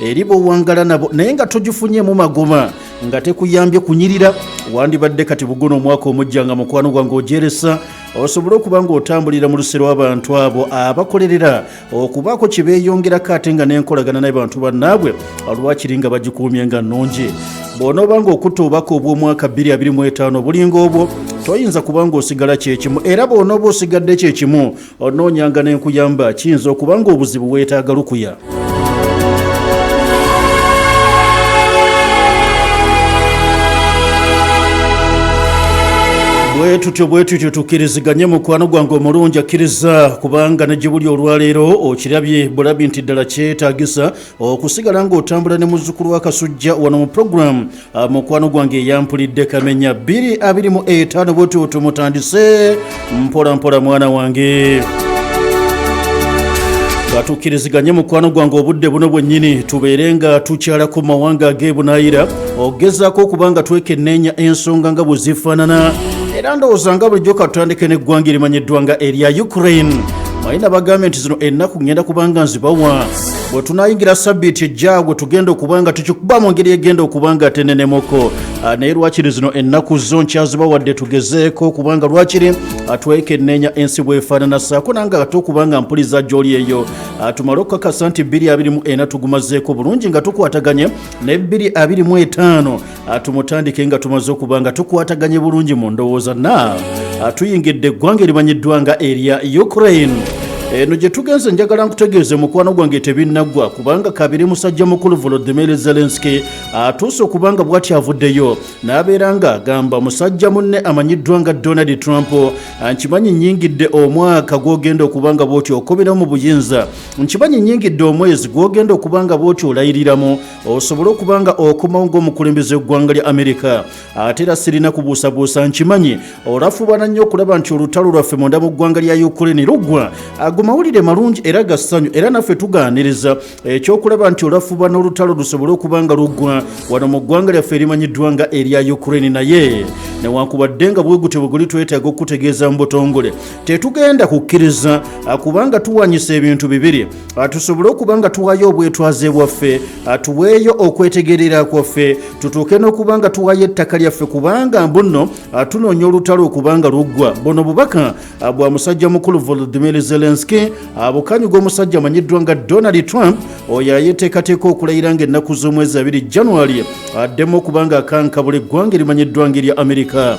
eri bowangala nabo naye nga togifunyemu magoma nga tekuyambye kunyirira wandibadde kati buguno omwaka omujja nga mukwano gwange ojeresa osobole okuba ng'otambulira mu lusero abantu abo abakolerera okubaako kye beeyongerako ate nga n'enkolagana naye bantu bannaabwe olwakiri nga bagikuumye nga nnungi bw'onooba ng'okutta obubaka obw'omwaka 2025 bulinga obwo toyinza kuba ng'osigala kyekimu era bw'onooba osigadde kyekimu onoonyanga n'enkuyamba kiyinza okuba ng'obuzibu weetaaga lukuya. bwetutyo tukkiriziganye mukwano gwange omulungi akkiriza kubanga ne gye buli olwaleero okirabye bulabi nti ddala kyetaagisa okusigala ng'otambula ne muzzukulu wa Kasujja wano mu programu mukwano gwange eyampulidde kamenya 2025 bwetyo tumutandise mpola mwana wange. Tukkiriziganye mukwano gwange obudde buno bwennyini tubeere nga tukyala ku mawanga ag'ebunaayira ogezaako okuba nga twekenneenya ensonga nga bwe zifaanana era ndowooza nga bulijjo katutandike n'eggwanga erimanyiddwa nga erya Ukraine. Balina bagambye nti zino ennaku ngenda kubanga nzibawa bwe tunaayingira sabbiiti ejjaagwe tugenda okuba nga tukikuba mu ngeri egenda okuba nga tenenemoko naye lwakiri zino ennaku zo nkyazibawadde tugezeeko kubanga lwakiri twekenneenya ensi bwefaanana saako nange ate okuba nga mpuliza gy'oli eyo tumale okukakasa nti 2024 tugumazeeko bulungi nga tukwataganye ne 2025 tumutandike nga tumaze okuba nga tukwataganye bulungi mu ndowooza tuyingidde eggwanga erimanyiddwa nga erya Ukraine. Eno gye tugenze njagala nkutegeeze mukwano gwange tebinnaggwa kubanga kabiri musajja mukulu Volodymyr Zelensky atuuse okubanga bw'ati avuddeyo n'abeera nga agamba musajja munne amanyiddwa nga Donald Trump nkimanyi nnyingidde omwaka gw'ogenda okubanga bw'oti okoberamu mu buyinza nkimanyi nnyingidde omwezi gw'ogenda okubanga bw'oti olayiriramu osobole okubanga okomawo ng'omukulembeze w'eggwanga lya Amerika ate era sirina kubuusabuusa nkimanyi olafubana nnyo okulaba nti olutalo lwaffe munda mu ggwanga lya Ukraine luggwa mawulire malungi era gassanyu era naffe tugaaniriza ekyokulaba nti olafuba n'olutalo lusobole okuba nga luggwa wano mu ggwanga lyaffe erimanyiddwa nga erya Ukraine naye newankubadde nga bwegute bwe guli twetaaga okutegeeza mu butongole tetugenda kukkiriza kubanga tuwanyisa ebintu bibiri tusobole okuba nga tuwaayo obwetwaze bwaffe tuweeyo okwetegerera kwaffe tutuuke n'okuba nga tuwaayo ettaka lyaffe kubanga mbuno tunoonya olutalo okuba nga luggwa buno bubaka bwa musajja mukulu Volodymyr Zelensky bukanyu g'omusajja amanyiddwa nga Donald Trump oyo ayeteekateeka okulayira ng'ennaku z'omwezi 2 January addemu okuba nga akankabula eggwanga erimanyiddwa nga erya Amerika.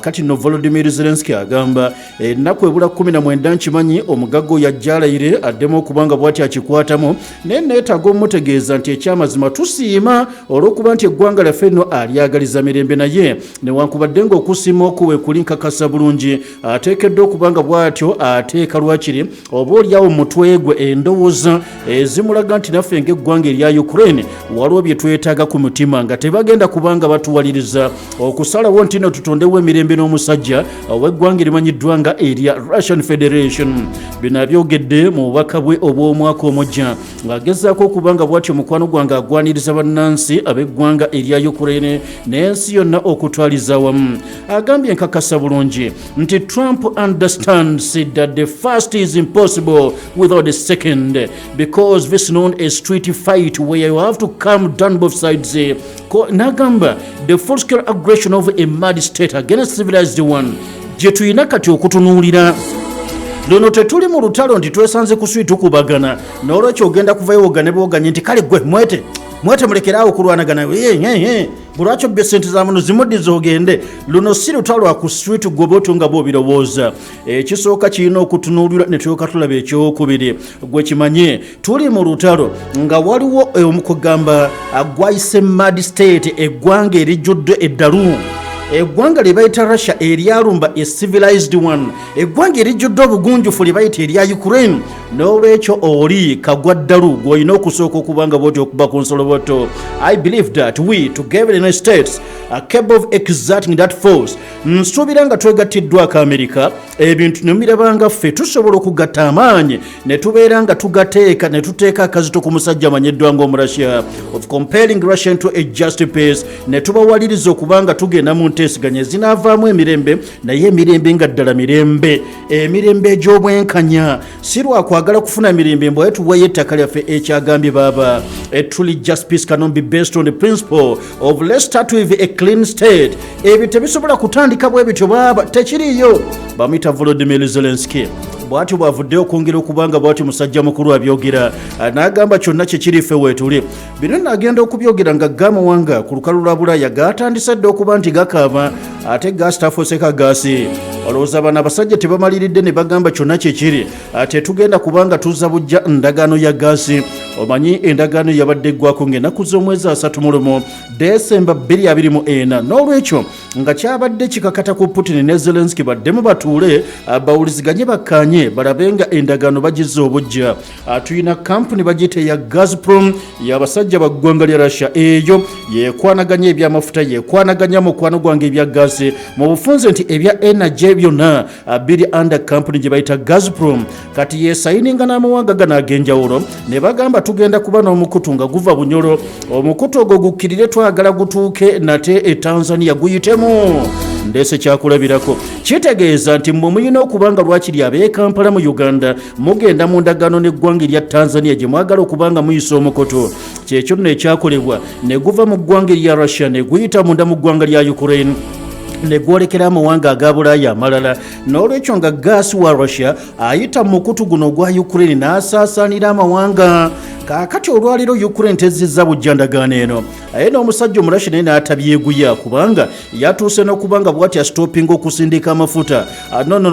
Kati no Volodymyr Zelensky agamba ennaku ebula 19 nkimanyi omugagga oyo ajja alayire addemu okuba nga bw'ati akikwatamu naye neetaaga omutegeeza nti ekyamazima tusiima olw'okuba nti eggwanga lyaffe nno alyagaliza mirembe naye newankubadde ng'okusiima okuwe kuli nkakasa bulungi ateekeddwa okuba nga bw'atyo ateeka lwakiri oba olyawo mutwe gwe endowooza ezimulaga nti naffe ng'eggwanga erya Ukraine waliwo bye twetaaga ku mutima nga tebagenda kubanga batuwaliriza okusalawo nti no tutondewo emirembe n'omusajja ow'eggwanga erimanyiddwa nga erya Russian Federation. Bino abyogedde mu bubaka bwe obw'omwaka omujja ng'agezaako okuba nga bw'atyo mukwano gwange agwaniriza bannansi ab'eggwanga erya Ukraine n'ensi yonna okutwaliza wamu. Agambye nkakasa bulungi nti Trump understands that the first is impossible without the second because this is known as street fight where you have to come down both sides. Nagamba the full-scale aggression of a mad state against civilized one gye tuyina kati okutunuulira luno tetuli mu lutalo nti twesanze ku switi tukubagana n'olwekyo ogenda kuvayo wogane bwoganye nti kale gwe mwete mulekeraawo okulwanagana bulwakyo bye sente za muno zimuddiza ogende luno si lutalo ku street gwoba otunga bw'obirowooza ekisooka kirina okutunuulira ne tulyoka tulaba ekyokubiri gwe kimanye tuli mu lutalo nga waliwo omukugamba gwayise mad state eggwanga erijjudde eddalu eggwanga lye bayita Russia eryalumba a civilized one eggwanga erijjudde obugunjufu lye bayita erya Ukraine n'olwekyo oli kagwa ddalu gw'olina okusooka okubanga bw'oti okuba ku nsoloboto. I believe that we together in the United States are capable of exerting that force. Nsuubira nga twegattiddwako Amerika ebintu ne mirabanga ffe tusobola okugatta amaanyi ne tubeera nga tugateeka ne tuteeka akazito ku musajja amanyiddwa ng'Omurussia of compelling Russia into a just peace ne tubawaliriza okubanga tugenda mu munteeseganya ezinaavaamu emirembe naye emirembe nga ddala mirembe emirembe egy'obwenkanya si lwakwagala kufuna mirembe mbwaye tuwayo ettaka lyaffe ekyagambye baaba a truly just peace cannot be based on the principle of let's start with a clean state ebyo tebisobola kutandika bwe bityo baaba tekiriyo bamuyita Volodymyr Zelensky bwatyo bwavuddeyo okwongera okubanga bwatyo musajja mukulu abyogera n'agamba kyonna kyekirife weetuli bino n'agenda okubyogera nga gamawanga ku lukalu lwa Bulaaya gatandise dde okuba nti gakaaba ate gaasi tafuuseka gaasi olowooza bano abasajja tebamaliridde ne bagamba kyonna kyekiri ate tugenda kubanga tuzza bujja ndagaano ya gaasi omanyi endagaano yabadde eggwako ng'ennaku z'omwezi 31 Desemba 2024 n'olwekyo nga kyabadde kikakata ku Putin ne Zelensky baddemu batuule bawuliziganye bakkaanye balabe nga endagaano bagizza obujja tuyina kampuni bagiyita ya Gazprom y'abasajja ba ggwanga lya Russia eyo yekwanaganya ebyamafuta yekwanaganya mukwano gwange ebya gaasi mu bufunze nti ebya energy byonna biri under kampuni gye bayita Gazprom kati yesayininga n'amawanga gano ag'enjawulo ne bagamba tugenda kuba n'omukutu nga guva bunyolo omukutu ogwo gukkirire twagala gutuuke nate Tanzania guyitemu ndese kyakulabirako kitegeeza nti mmwe muyina okubanga lwakiri ab'e Kampala mu Uganda mugenda mu ndagaano n'eggwanga erya Tanzania gye mwagala okubanga muyisa omukutu kyekyo nno ekyakolebwa ne guva mu ggwanga erya Russia ne guyita munda mu ggwanga lya Ukraine ne gwolekera amawanga aga Bulaaya amalala n'olwekyo nga gaasi wa Russia ayita mu mukutu guno gwa Ukraine n'asaasaanira amawanga kaakati olwaliro Ukraine tezizza bujja ndagaano eno aye n'omusajja omurashi naye n'atabyeguya kubanga yatuuse n'okubanga bw'ati asitopinga okusindika amafuta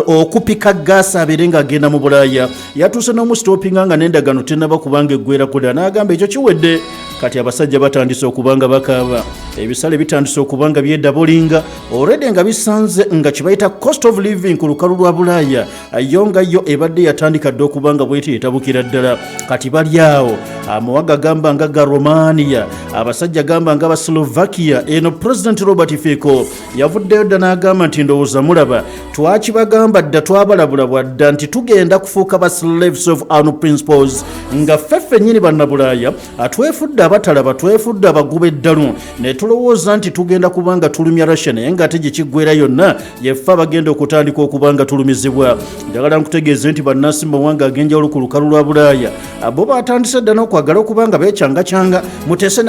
okupika gaasi abeere ng'agenda mu Bulaaya yatuuse n'omusitopinga nga n'endagaano tennaba kubanga eggweerako ddala n'agamba ekyo kiwedde kati abasajja batandise okubanga bakaaba ebisale bitandise okubanga byedabolinga already nga bisanze nga kibayita cost of living ku lukalu lwa Bulaaya yo nga yo ebadde yatandika dde okubanga bweti etabukira ddala kati bali awo amawanga gamba nga ga Romania abasajja gamba nga ba Slovakia eno President Robert Fico yavuddeyo dda n'agamba nti ndowooza mulaba twakibagamba dda twabalabula bwadda nti tugenda kufuuka ba slaves of our principles nga ffeffe nnyini bannabulaaya atwefudde abatalaba twefudde abaguba eddalu ne tulowooza nti tugenda kubanga tulumya Russia naye ng'ate gye kiggweera yonna yeffe abagenda okutandika okubanga tulumizibwa njagala nkutegeeze nti bannansi mu mawanga ag'enjawulo ku lukalu lwa Bulaaya abo batandise dda n'okwagala okubanga beekyanga muteese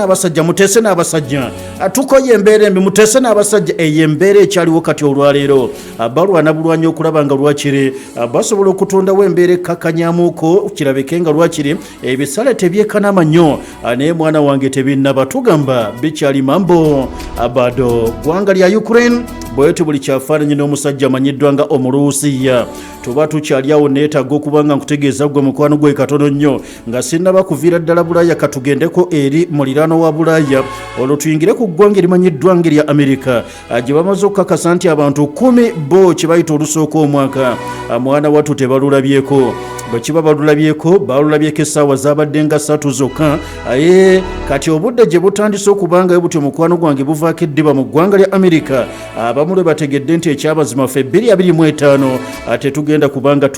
n'abasajja tukoye embeera embi muteese n'abasajja eyo embeera ekyaliwo kati olwaleero balwana bulwanya okulaba nga lwakiri basobola okutondawo embeera ekkakanyamuuko kirabike nga lwakiri ebisale tebyekanama nnyo naye mwana wange tebinnaba tugamba bikyali mambo bado ggwanga lya Ukraine bwetyo buli kyafaananyi n'omusajja amanyiddwa nga Omuruusiya tuba tukyali awo neetaaga okubanga nkutegeeza gwe mukwano gwe katono nnyo nga sinnaba kuviira ddala Bulaaya katugendeko eri muliraano wa Bulaaya olwo tuyingire ku ggwanga erimanyiddwa ng'erya Amerika gye bamaze okukakasa nti abantu 10 bo kye bayita olusooka omwaka mwana wattu tebalulabyeko bwe kiba balulabyeko essaawa zaabadde nga 3 zokka aye kati obudde gye butandise okubangayo butyo mukwano gwange buvaako eddiba mu ggwanga lya Amerika abamu lwe bategedde nti ekyabazima ffe 2025 ate tugenda kubanga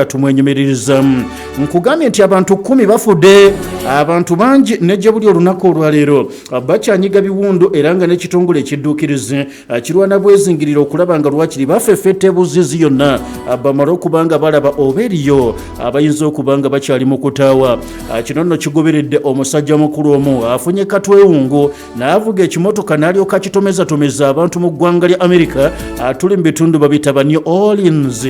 tumwenyumiririzamu nkugambye nti abantu 10 bafudde abantu bangi nejja buli olunaku olwaleero bakyanyiga biwundu era nga n'ekitongole ekidduukirize kirwana bwezingirira okulaba nga lwakiri bafeffetta ebuzizi yonna bamale okubanga balaba oba eriyo abayinza okubanga bakyali mu kutaawa kino nno kigoberedde omusajja mukulu omu afunye katwewungu n'avuga ekimotoka n'alyoka kitomeza abantu mu ggwanga lya Amerika tuli mu bitundu babita ba New Orleans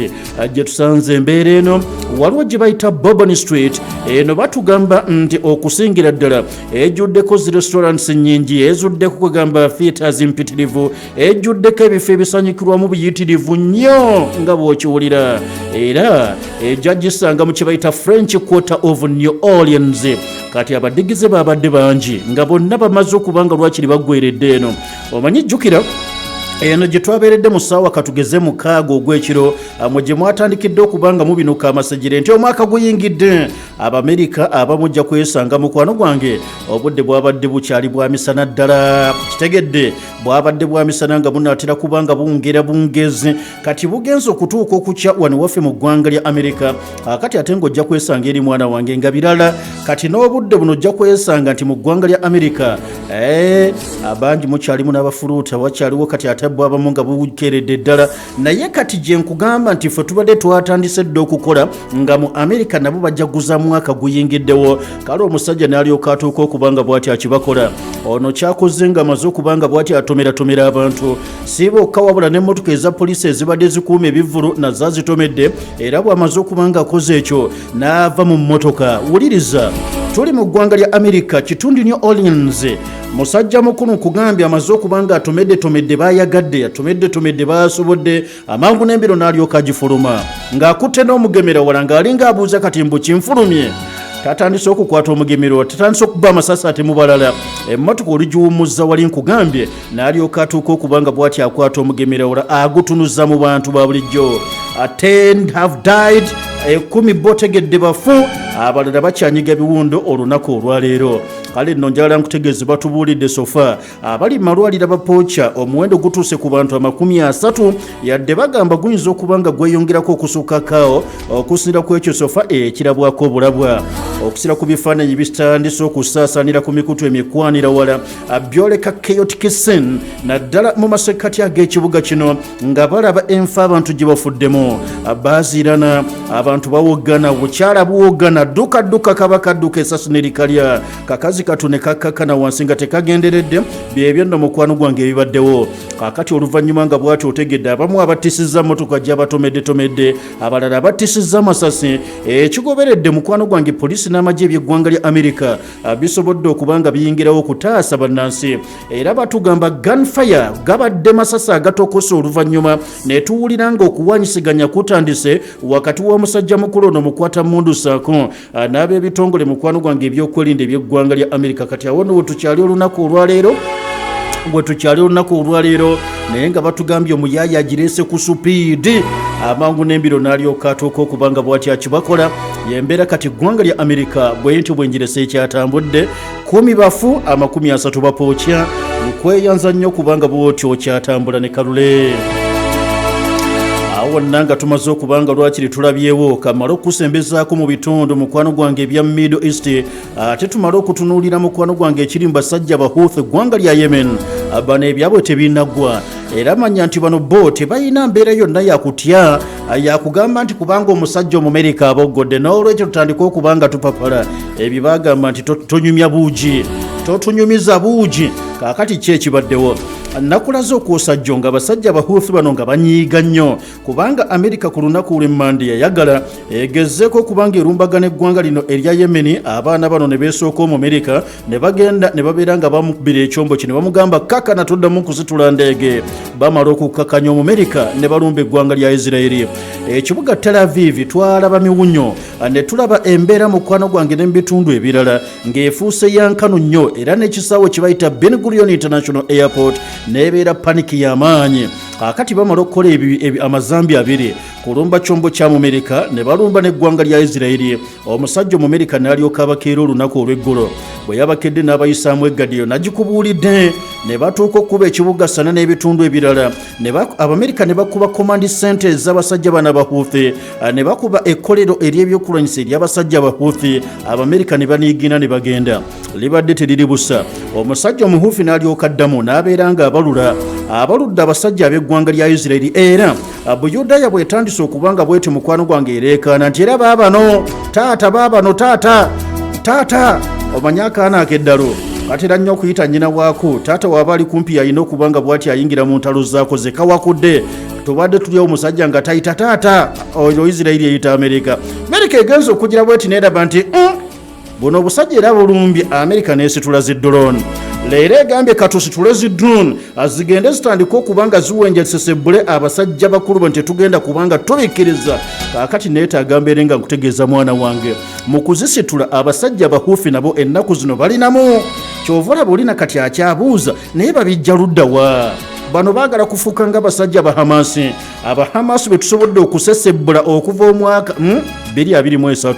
gye tusanze embeera eno waliwo gye bayita Bourbon Street eno batugamba nti okusingira ddala ejjuddeko zi restaurants nnyingi ezuddeko kwegamba theaters mpitirivu ejjuddeko ebifo ebisanyukirwamu buyitirivu nnyo nga bw'okiwulira era ejja gisanga mu kye bayita French Quarter of New Orleans kati abadigize baabadde bangi nga bonna bamaze okubanga lwakiri baggweredde eno omanyi jjukira eno gye twabeeredde mu ssaawa katugeze mukaaga ogw'ekiro mwe gye mwatandikidde okubanga mubinuka amasejjere nti omwaka guyingidde Abamerika abamujja kwesanga mukwano gwange obudde bwabadde bukyali bwa misana ddala kitegedde bwabadde bwa misana nga bunaatera kubanga bungera bungezi kati bugenza okutuuka okukya wano waffe mu ggwanga lya Amerika kati ate ng'ojja kwesanga eri mwana wange nga birala kati n'obudde buno ojja kwesanga nti mu ggwanga lya Amerika abangi mukyalimu n'abafuluuta wakyaliwo kati ate bo abamu nga bukeredde ddala naye kati gye nkugamba nti ffe tubadde twatandise dde okukola nga mu Amerika nabo bajaguza mwaka guyingiddewo kale omusajja n'alyoka atuuka okubanga bw'ati akibakola ono kyakoze nga amaze okubanga bw'ati atomeratomera abantu si bokka wabula n'emmotoka eza poliisi ezibadde zikuuma ebivvulu nazo azitomedde era bw'amaze okubanga akoze ekyo n'ava mu mmotoka wuliriza tuli mu ggwanga lya Amerika kitundu New Orleans musajja mukulu nkugambye amaze okubanga atomedde bayagadde atomedde basobodde amangu n'embiro n'alyoka agifuluma ng'akutte n'omugemera wala ng'alinga abuuza kati mbu kinfulumye tatandise okukwata omugemero tatandise okuba amasasi ate mubalala emmotoka oligiwumuzza wali nkugambye n'alyoka atuuka okubanga bw'ati akwata omugemero wala agutunuza mu bantu ba bulijjo 10 have died 10 botegedde bafu abalala bakyanyiga biwundo olunaku olwaleero kale nno njagala nkutegeeze batubuulidde sofa abali malwaliro bapooca omuwendo gutuuse ku bantu 30 yadde bagamba guyinza okuba nga gweyongerako okusukkakaawo okusinira ku ekyo sofa ekirabwako obulabwa okusira ku bifaananyi bisitandise okusaasaanira ku mikutu emikwanira wala byoleka chaotic scene naddala mu masekkati ag'ekibuga kino nga balaba enfa abantu gye bafuddemu baazirana abantu bawoggana bukyala buwoggana dduka kabakadduka esasi ne likalya kakazi katune kakkakana wansi nga tekagenderedde byebyo nno mukwano gwange ebibaddewo kakati oluvannyuma nga bw'ati otegedde abamu abattisiza mmotoka gy'abatomedde abalala abattisiza amasasi ekigoberedde mukwano gwange poliisi n'amagye eby'eggwanga lya Amerika bisobodde okuba nga biyingirawo okutaasa bannansi era batugamba gunfire gabadde masasi agatokosa oluvannyuma ne tuwulira nga okuwanyisiganya kutandise wakati w'omusajja mukulu ono mukwata mundu saako n'ab'ebitongole mukwano gwange ebyokwerinda eby'eggwanga lya Amerika kati awo nno wetukyali olunaku olwaleero naye nga batugambye omuyaaya agireese ku supiidi amangu n'embiro n'alyoka atuuka okubanga bw'ati akibakola yembeera kati eggwanga lya Amerika bwentyo bwenjirese ekyatambudde 10 bafu 30 bapookya nkweyanza nnyo kubanga bw'otyo okyatambula ne kalule awo nanga tumaze okubanga lwakiri tulabyewo kamala okusembezaako mu bitundu mukwano gwange ebya Middle East ate tumale okutunuulira mukwano gwange ekiri mu basajja ba Houth eggwanga lya Yemen bano ebyabwe tebinaggwa era manya nti bano bo tebalina mbeera yonna yakutya yakugamba nti kubanga omusajja Omumerika aboggodde n'olwekyo tutandika okubanga tupapala ebyo bagamba nti tonyumya buugi totunyumiza buugi kakati ki ekibaddewo nakulaze okwosajjo nga abasajja Houth bano nga banyiiga nnyo kubanga Amerika ku lunaku lw'emmande yayagala egezzeeko okubanga erumbagana eggwanga lino erya Yemeni abaana bano ne beesooka Omumerika ne bagenda ne babeera nga bamukubira ekyombo kino bamugamba kaka natuddamu kuzitula ndeege bamala okukkakanya Omumerika ne balumba eggwanga lya Isirairi ekibuga Tel Aviv twalaba miwunyo ne tulaba embeera mukwano gwange n'ebitundu ebirala ng'efuuse yankano nnyo era n'ekisaawe kye bayita Ben Gurion International Airport nebeera paniki y'amaanyi kakati bamala okukola amazambi abiri kulumba kyombo kya Mumerika ne balumba n'eggwanga lya Isirairi omusajja Omumerika n'alyoka abakeera olunaku olw'eggulo bwe yabakedde n'abayisaamu eggadiyo nagikubuulidde ne batuuka okuba ekibuga sana n'ebitundu ebirala Abamerika ne bakuba command center z'abasajja bana ba Houth ne bakuba ekkolero ery'ebyokulwanyisa ery'abasajja ba Houth Abamerika ne baniigina ne bagenda libadde teriri busa omusajja Omuhuufi n'alyoka addamu n'abeera nga abaludde abasajja ab'eggwanga lya Isirairi era Buyudaaya bwetandise okubanga bweti mukwano gwange ereekaana nti era baabano taata omanya akaana akeddalo katera nnyo okuyita nnyina waako taata waaba ali kumpi yalina okubanga bw'ati ayingira mu ntalo zaako ze kawakudde tubadde tulyawo omusajja nga tayita taata oyo Isirairi eyita Amerika egenza okugira bweti neeraba nti buno obusajja era bulumbi Amerika neesitula zi drone leero egambye katusitule zi drone azigende zitandika okubanga ziwenjesesebule abasajja bakulu bano tetugenda kubanga tubikkiriza kakati neetaaga mbeere nga nkutegeeza mwana wange mu kuzisitula abasajja Houth nabo ennaku zino balinamu kyova olaba olina kati akyabuuza naye babijja luddawa bano baagala kufuuka nga abasajja Hamasi Hamasi be tusobodde okusesebbula okuva omwaka 2023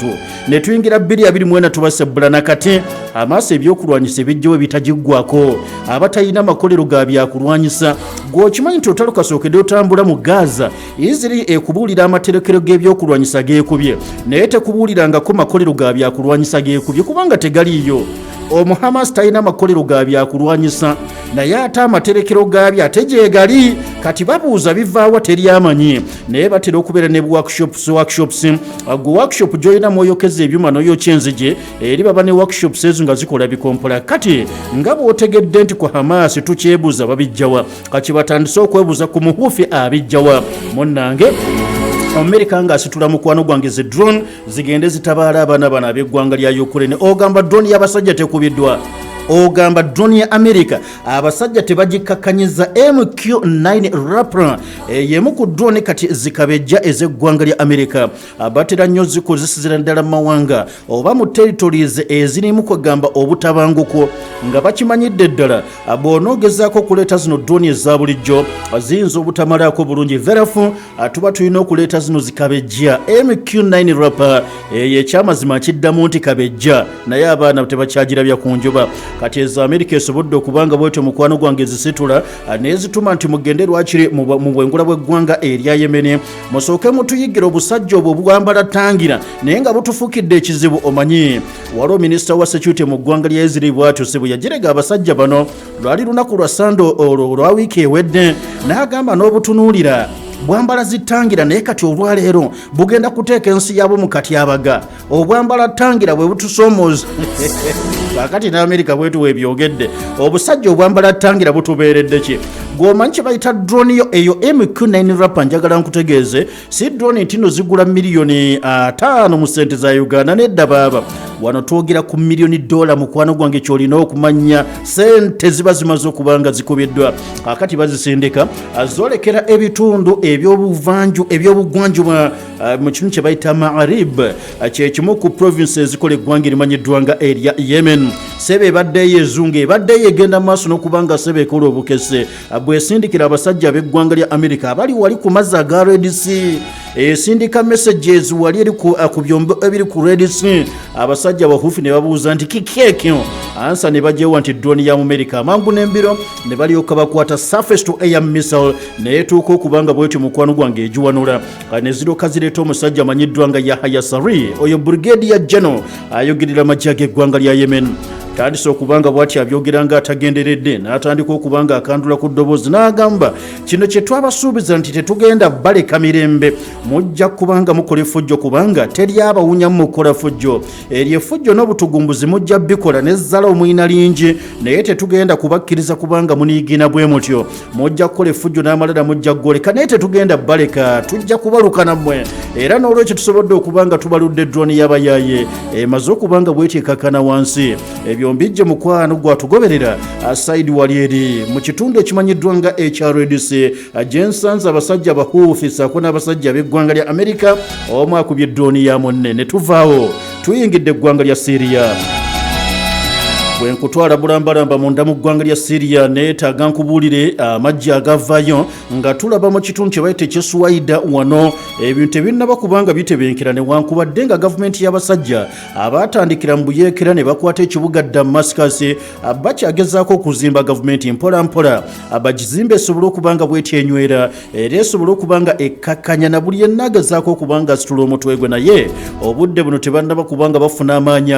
ne tuyingira 2024 tubasebbula nakati Hamasi ebyokulwanyisa ebijjawo bitagiggwako abatalina makolero ga byakulwanyisa gwokimanyi nti otalo kasookedde otambula mu Gaza Isirairi ekubuulira amaterekero g'ebyokulwanyisa geekubye naye tekubuulirangako makolero ga byakulwanyisa geekubye kubanga tegaliiyo omuhamas talina makolero gaabyo akulwanyisa naye ate amaterekero gaabyo ate gyegali kati babuuza bivaawa teryamanyi naye batera okubeera ne workshops gwe workshop gyolina mw'oyokeza ebyuma n'oyokya enzige eri baba ne workshops ezo nga zikola bikompola kati nga bw'otegedde nti ku hamas tukyebuuza babijjawa kati batandise okwebuuza ku muhuufi abijjawa munnange Amerika ng'asitula mukwano gwange ze drone zigende zitabaala abaana bano ab'eggwanga lya Ukraine ogamba drone y'abasajja tekubiddwa ogamba drone ya Amerika abasajja tebagikakkanyiza MQ9 Raptor yemu ku drone kati zikabejja ez'eggwanga lya Amerika abatera nnyo zikozesezera ddala mawanga oba mu territories ezirimu kwegamba obutabanguko nga bakimanyidde ddala bw'onoogezaako okuleeta zino drone eza bulijjo ziyinza obutamalaako bulungi verafu tuba tulina okuleeta zino zikabejja MQ9 Raptor ekyamazima kiddamu nti kabejja naye abaana tebakyagirabya ku njuba kati eza Amerika esobodde okubanga bwetyo mukwano gwange zisitula nezituma nti mugende lwakiri mu bwengula bw'eggwanga erya Yemen musooke mutuyigira obusajja obwo bwambala tangira naye nga butufuukidde ekizibu omanyi waliwo minisita wa security mu ggwanga lya Israel bw'atuuse bwe yagirega abasajja bano lwali lunaku lwa sando olwa wiiki ewedde n'agamba n'obutunuulira bwambala zitangira naye kati olwaleero bugenda kuteeka ensi yaabo mu katyabaga obwambala tangira bwe butusomooza kakati n'Amerika bwetuwa ebyogedde obusajja obwambala tangira butubeeredde ki gwomanyi kye bayita drone yo eyo MQ9 Raptor njagala nkutegeeze si drone ntino zigula miliyoni 5 mu sente za Uganda nedda baaba wano twogera ku miliyoni $, mukwano gwange kyolina okumanya sente ziba zimaze okubanga zikubiddwa kakati bazisindika azolekera ebitundu ebyobugwanjuba mu kimu kye bayita Ma'arib kyekimu ku province ezikola eggwanga erimanyiddwa nga erya Yemen sebe ebaddeyo ezunga ebaddeyo egenda maaso n'okubanga sebe ekola obukese bwesindikira abasajja ab'eggwanga lya Amerika abali wali ku mazzi aga Red Sea esindika messages wali eri ku byombo ebiri ku Red Sea abasajja bahuufi ne babuuza nti kikekyo ansa ne bajewa nti drone ya Amerika amangu n'embiro ne balyoka bakwata surface to air missile neetuuka okubanga bwetyo mukwano gwange egiwanula ne ziroka zireeta omusajja amanyiddwa nga Yahya Saree oyo brigadier general ayogerera amagye g'eggwanga lya Yemen tandise okubanga bwati abyogera nga atagenderedde n'atandika okubanga akandula ku ddoboozi n'agamba kino kye twabasuubiza nti tetugenda baleka mirembe mujja kubanga mukola effujjo kubanga teri abawunya mu kukola ffujjo eryo effujjo n'obutugumbuzi mujja bikola n'ezzala omwina lingi naye tetugenda kubakkiriza kubanga muniigina bwe mutyo mujja kukola effujjo n'amalala mujja gwoleka naye tetugenda baleka tujja kubaluka nammwe era n'olwekyo tusobodde okubanga tubaludde drone y'abayaaye emaze okubanga bweteekakana wansi mbijje mukwano gwatugoberera asaidi wali eri mu kitundu ekimanyiddwa nga HRDC jensanza abasajja Houth sako n'abasajja b'eggwanga lya Amerika omu akubye drone ya munne ne tuvaawo tuyingidde eggwanga lya Syria bwenkutwala bulambalamba munda mu ggwanga lya Syria neetaaga nkubuulire amagye agavaayo nga tulaba mu kitundu kye bayita eky'Suwaida wano ebintu tebinnaba kubanga bitebenkera newankubadde nga gavumenti y'abasajja abaatandikira mu buyeekera ne bakwata ekibuga Damascus bakyagezaako okuzimba gavumenti mpolampola abagizimba esobole okubanga bwetyenywera era esobole okubanga ekkakkanya na buli yenna agezaako okubanga asitula omutwe gwe naye obudde buno tebannaba kubanga bafuna amaanyi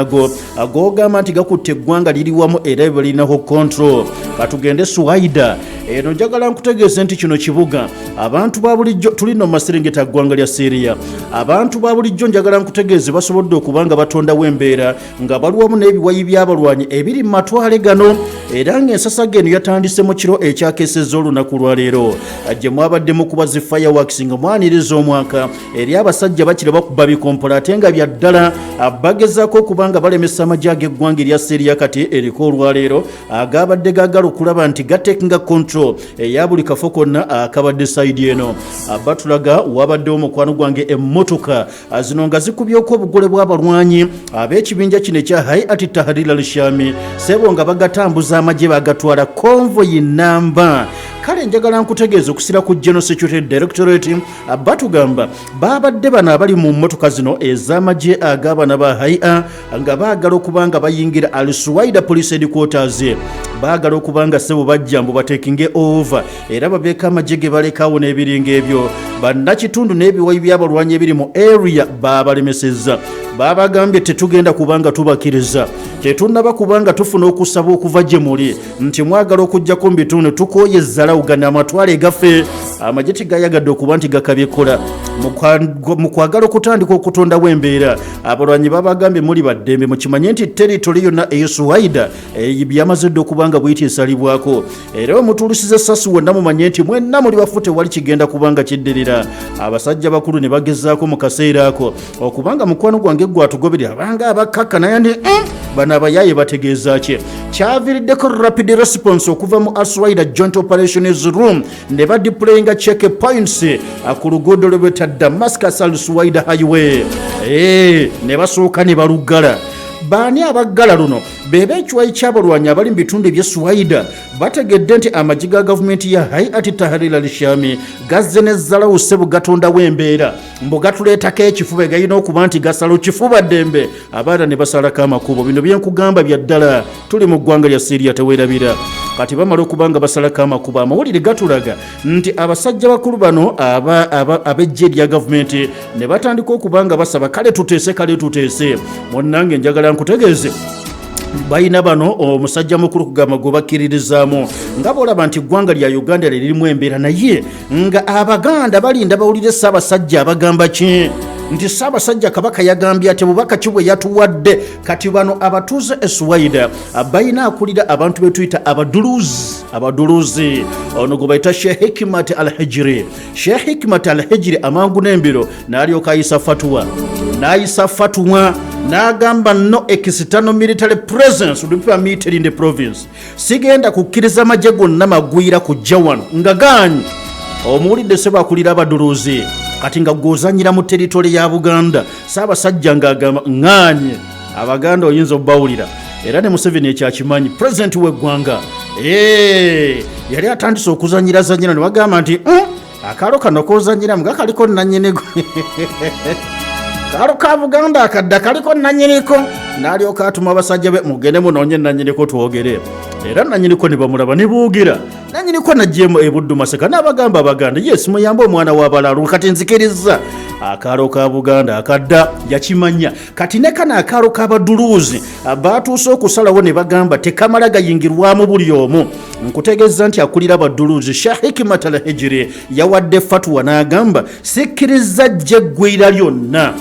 agogamba nti gakutte eggwanga liriwamu era balinaho control katugende Suwaida eno njagala nkutegeeze nti kino kibuga abantu ba bulijjo tulino maserengeta ggwanga lya Syria abantu ba bulijjo njagala nkutegeeze basobodde okubanga batondawo embeera nga baliwamu n'ebiwayi by'abalwanyi ebiri mu matwale gano era ng'ensasa geno yatandise mu kiro ekyakeseza olunaku lwaleero gye mwabadde mukuba zi fireworks nga mwaniriza omwaka eri abasajja bakira bakuba bikompola ate nga bya ddala bagezaako okubanga balemesa amagye ag'eggwanga erya Syria kati eriko olwaleero agabadde gaagala okulaba nti gatekinga control eya buli kafo konna akabadde saidi eno batulaga wabaddewo mukwano gwange emmotoka zino nga zikubyeko obugole bw'abalwanyi ab'ekibinja kino ekya Hayat Tahrir al-Shami sebo nga bagatambuza amagye bagatwala convoy namba kale njagala nkutegeeza okusira ku General Security Directorate batugamba babadde bano abali mu mmotoka zino ez'amagye ag'abaana ba HIA nga baagala okuba nga bayingira Al-Suwaida Police Headquarters baagala okuba nga ssebo bajja mbu batekinge over era babeeka amagye ge balekaawo n'ebiringa ebyo bannakitundu n'ebiwayi by'abalwanyi ebiri mu area babalemesezza babagambye tetugenda kubanga tubakkiriza tetunnaba kubanga tufuna okusaba okuva gye muli nti mwagala okujjako mu bitundu tukooyezza Uganda amatwale gaffe amagye tegayagadde okuba nti gakabyekola mu kwagala okutandika okutondawo embeera abalwanyi babagambye muli baddembe mukimanye nti territory yonna eyosuwaida byamazidde okuba nga bwitiisalibwako era omutulusiza essasi wonna mumanye nti mwenna muli bafu tewali kigenda kubanga kiddirira abasajja bakulu ne bagezaako mu kaseera ako okubanga mukwano gwange gwatugoberera abanga abakkakka naye ndi bano abayaye bategeeza ki kyaviiriddeko rapid response okuva mu Al-Suwaida Joint Operations Room ne badeployinga check points ku luguudo lwe beta Damascus Al-Suwaida Highway ne basooka ne balugala baani abaggala luno bebe ekiwayi ky'abalwanyi abali mu bitundu eby'Suwaida bategedde nti amagye ga gavumenti ya Hayat Tahrir al-Shami gazze ne zzalawo ssebo gatondawo embeera mbu gatuleetako ekifuba galina okuba nti gasala kifuba ddembe abaana ne basalako amakubo bino byenkugamba bya ddala tuli mu ggwanga lya Syria teweerabira kati bamala okubanga basalako amakubo amawulire gatulaga nti abasajja bakulu bano ab'eggye erya gavumenti ne batandika okubanga basaba kale tuteese munnange njagala nkutegeeze bayina bano omusajja mukulu kugamba gwe bakkiririzaamu nga bolaba nti eggwanga lya Uganda lirimu embeera naye nga abaganda balinda bawulire Ssaabasajja abagamba ki nti Ssaabasajja Kabaka yagambye ati bubaka ki bwe yatuwadde kati bano abatuuze eSuwaida bayina akulira abantu betuyita abaduluzi ono gwe bayita Sheikh Hikmat al-Hijri Sheikh Hikmat al-Hijri amangu n'embiro n'alyoka ayisa fatwa n'agamba no external military presence will be permitted in the province sigenda kukkiriza amagye gonna magwira kujja wano nga ganyi omuwulidde sebo akulira abaduluzi kati nga gwozanyira mu territory ya Buganda Ssaabasajja ng'agamba nganye abaganda oyinza obbawulira era ne Museveni ekyakimanyi president w'eggwanga yali atandise okuzanyira ne bagamba nti akalo kano kozanyiramu nga kaliko nannyinigo kalo ka Buganda akadda kaliko nannyiniko n'alyoka atuma abasajja be mugende munoonye nannyiniko twogere era nannyiniko ne bamulaba ne buugira nannyiniko najjemu ebuddu maseka n'abagamba abaganda yes muyambe omwana w'abalalu kati nzikiriza akalo ka Buganda akadda yakimanya kati ne kana akalo k'abaduluzi baatuuse okusalawo ne bagamba tekamala gayingirwamu buli omu nkutegeeza nti akulira abaduluzi Sheikh Hikmat al-Hijri yawadde fatwa n'agamba sikkiriza gye ggwira lyonna.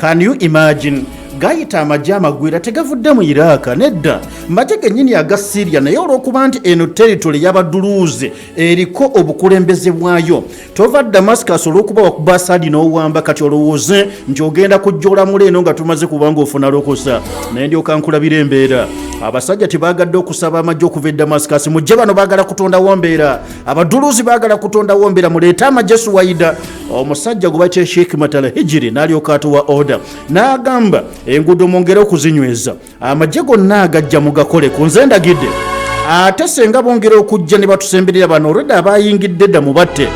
Can you imagine? Gayita amagye amagwira tegavudde mu Iraq nedda magye gennyini aga Syria naye olw'okuba nti eno territory y'abaduluzi eriko obukulembeze bwayo tova Damascus olw'okuba wakuba Asadi n'owamba kati olowooze nti ogenda kujjola mule eno nga tumaze kubanga ofuna lokosa naye ndyoka nkulabira embeera abasajja tebaagadde okusaba amagye okuva e Damascus mujje bano baagala kutondawo mbeera abaduluzi baagala kutondawo mbeera muleete amagye Suwaida omusajja gwe bayita Sheikh Hikmat al-Hijri n'alyoka atuwa order n'agamba enguudo mwongere okuzinyweza amagye gonna agajja mugakole ku nze ndagidde ate senga bongera okujja ne batusemberera bano olwedda abayingidde dda mubatte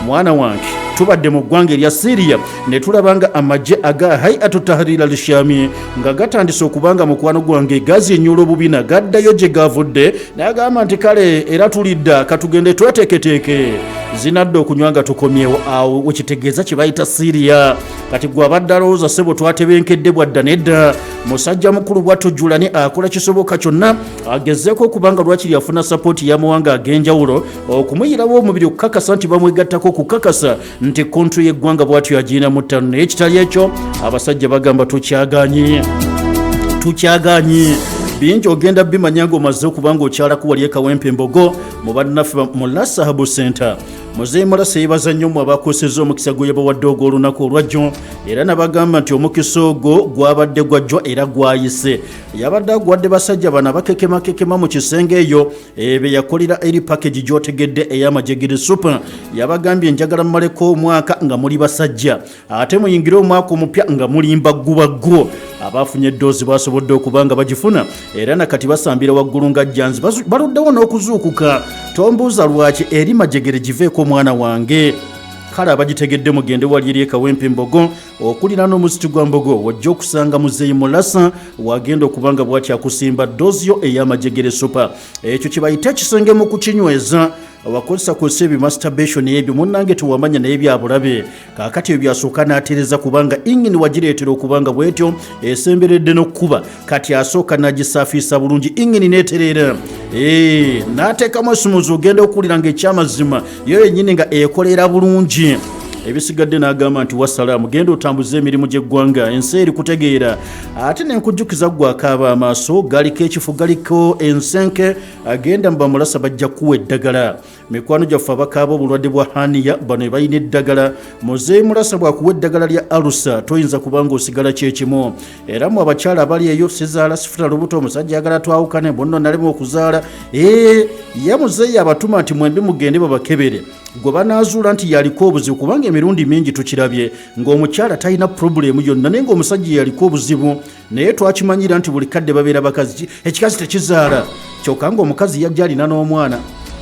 mwana wange tubadde mu ggwanga erya Syria ne tulabanga amagye aga Hayat Tahrir al-Shami nga gatandise okubanga mukwano gwange gazinnyula obubina gaddayo gye gavudde n'agamba nti kale era tulidda katugende tweteeketeeke zinadde okunywa nga tukomyewo awo wekitegeeza kye bayita Syria kati gwe abadde alowooza ssebo twatebenkedde bwadda nedda musajja mukulu bwatujjulani akola kisoboka kyonna agezeeko okubanga lwakiri afuna sapooti y'amawanga ag'enjawulo okumuyirawo omubiri okukakasa nti bamwegattako okukakasa nti kontro y'eggwanga bw'atyo agiina mu ttaano naye ekitali ekyo abasajja bagamba tukyaganye bingi ogenda bimanya ng'omaze okubanga okyalako wali ekawempe embogo mu bannaffe mu Lasahabu Center muzeeyi Mulasa yeebaza nnyo mu abaakosezza omukisa gwe yabawadde ogw'olunaku olwajjo era nabagamba nti omukisa ogwo gwabadde gwajjo era gwayise yabadde agwadde basajja bano abakekemakekema mu kisenge eyo be yakolera eri package gy'otegedde ey'amajegere super yabagambye njagala mmaleko omwaka nga muli basajja ate muyingire omwaka omupya nga mulimba ggubaggo abaafunye eddoozi basobodde okuba nga bagifuna era nakati basambira waggulu nga jjanzi baluddewo n'okuzuukuka tombuuza lwaki eri majegere giveeko omwana wange. Kale abagitegedde mugende wali eri ekawempe mbogo okulira n'omuziti gwa mbogo wajja okusanga muzeeyi mulasa wagenda okubanga bw'ati akusimba dozio ey'amajegere supa. Ekyo kye bayita ekisenge mu kukinyweza wakozesa ebimasturbation ebyo munnange tewamanya naye byabulabe. Kaakati ebyo byasooka n'atereza kubanga ingini wagireetera okubanga bwetyo esemberedde n'okkuba, kati asooka n'agisaafiisa bulungi ingini n'etereera. N'ateekamu esumuzi ogenda okuwulira ng'ekyamazima yo yennyini nga ekolera bulungi. Ebisigadde n'agamba nti wassalaamu, genda otambuza emirimu gy'eggwanga, ensi eri kutegeera. Ate nenkujjukiza ggwe akaaba amaaso, galiko ekifu, galiko ensenke, agenda mu bamulasa bajja kuwa eddagala. Mikwano gyaffe abakaaba obulwadde bwa haniya bano balina eddagala. Muzeeyi mulasa bw'akuwa eddagala lya alusa toyinza kubanga osigala kyekimu. Era mu abakyala abali eyo sizaala sifuna lubuto, omusajja agala twawukane, bonna nalema okuzaala. Ye muzeeyi abatuma nti mwembi mugende babakebere. Gwe banaazuula nti yaliko obuzibu kubanga emirundi mingi tukirabye ng'omukyala talina problemu yonna naye ng'omusajja yaliko obuzibu, naye twakimanyira nti buli kadde babeera bakazi, ekikazi tekizaala. Kyokka ng'omukazi yajja alina n'omwana,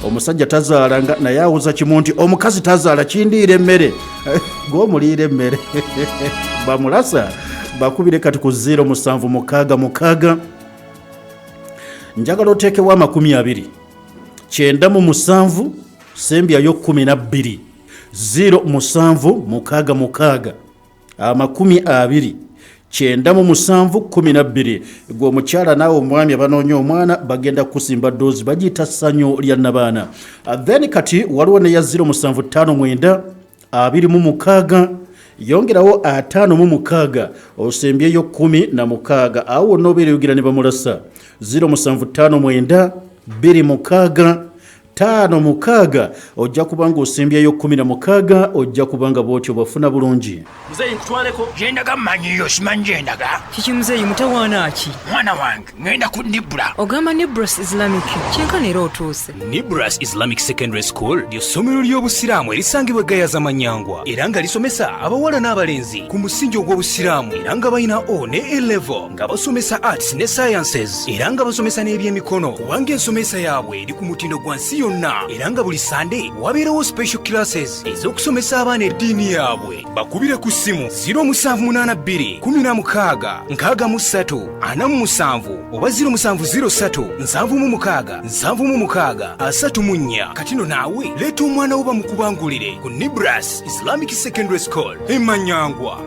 omusajja tazaalanga, naye awuza kimu nti omukazi tazaala kindiira emmere. Gw'omuliira emmere. Bamulasa bakubire kati ku 07666 njagala oteekewo 20 97 sembya yo 12 07666 20 9712. Gwe omukyala naawe omwami abanoonya omwana bagenda kusimba doozi bagiyita ssanyu lya nabaana. Then kati waliwo neya 07559 26 yongerawo 56 osembyeyo 16 awo wonna obeera oyogera ne bamulasa 07559 26 56 ojja kubanga osembyayo 16 ojja kubanga bwotyo bafuna bulungi. Muzeeyi nkutwaleko gyendaga mmanyiyo simanyi gyendaga. Kiki muzeeyi mutawaana ki? Mwana wange ngenda ku Nibra. Ogamba Nibras Islamic kyenkana era otuuse. Nibras Islamic Secondary School ly'essomero ly'obusiraamu erisangibwa Gayaza Manyangwa era nga lisomesa abawala n'abalenzi ku musingi ogw'obusiraamu era nga balina O ne A level nga basomesa arts ne sciences era nga basomesa n'ebyemikono kubanga ensomesa yaabwe eri ku mutindo gwa nsi yonna era nga buli Sunday wabeerawo special classes ez'okusomesa abaana eddiini yaabwe. Bakubire ku ssimu 0782 16 63 47 oba 0703 76 76 34. Katino naawe leeta omwana wo bamukubangulire ku Nibras Islamic Secondary School Manyangwa.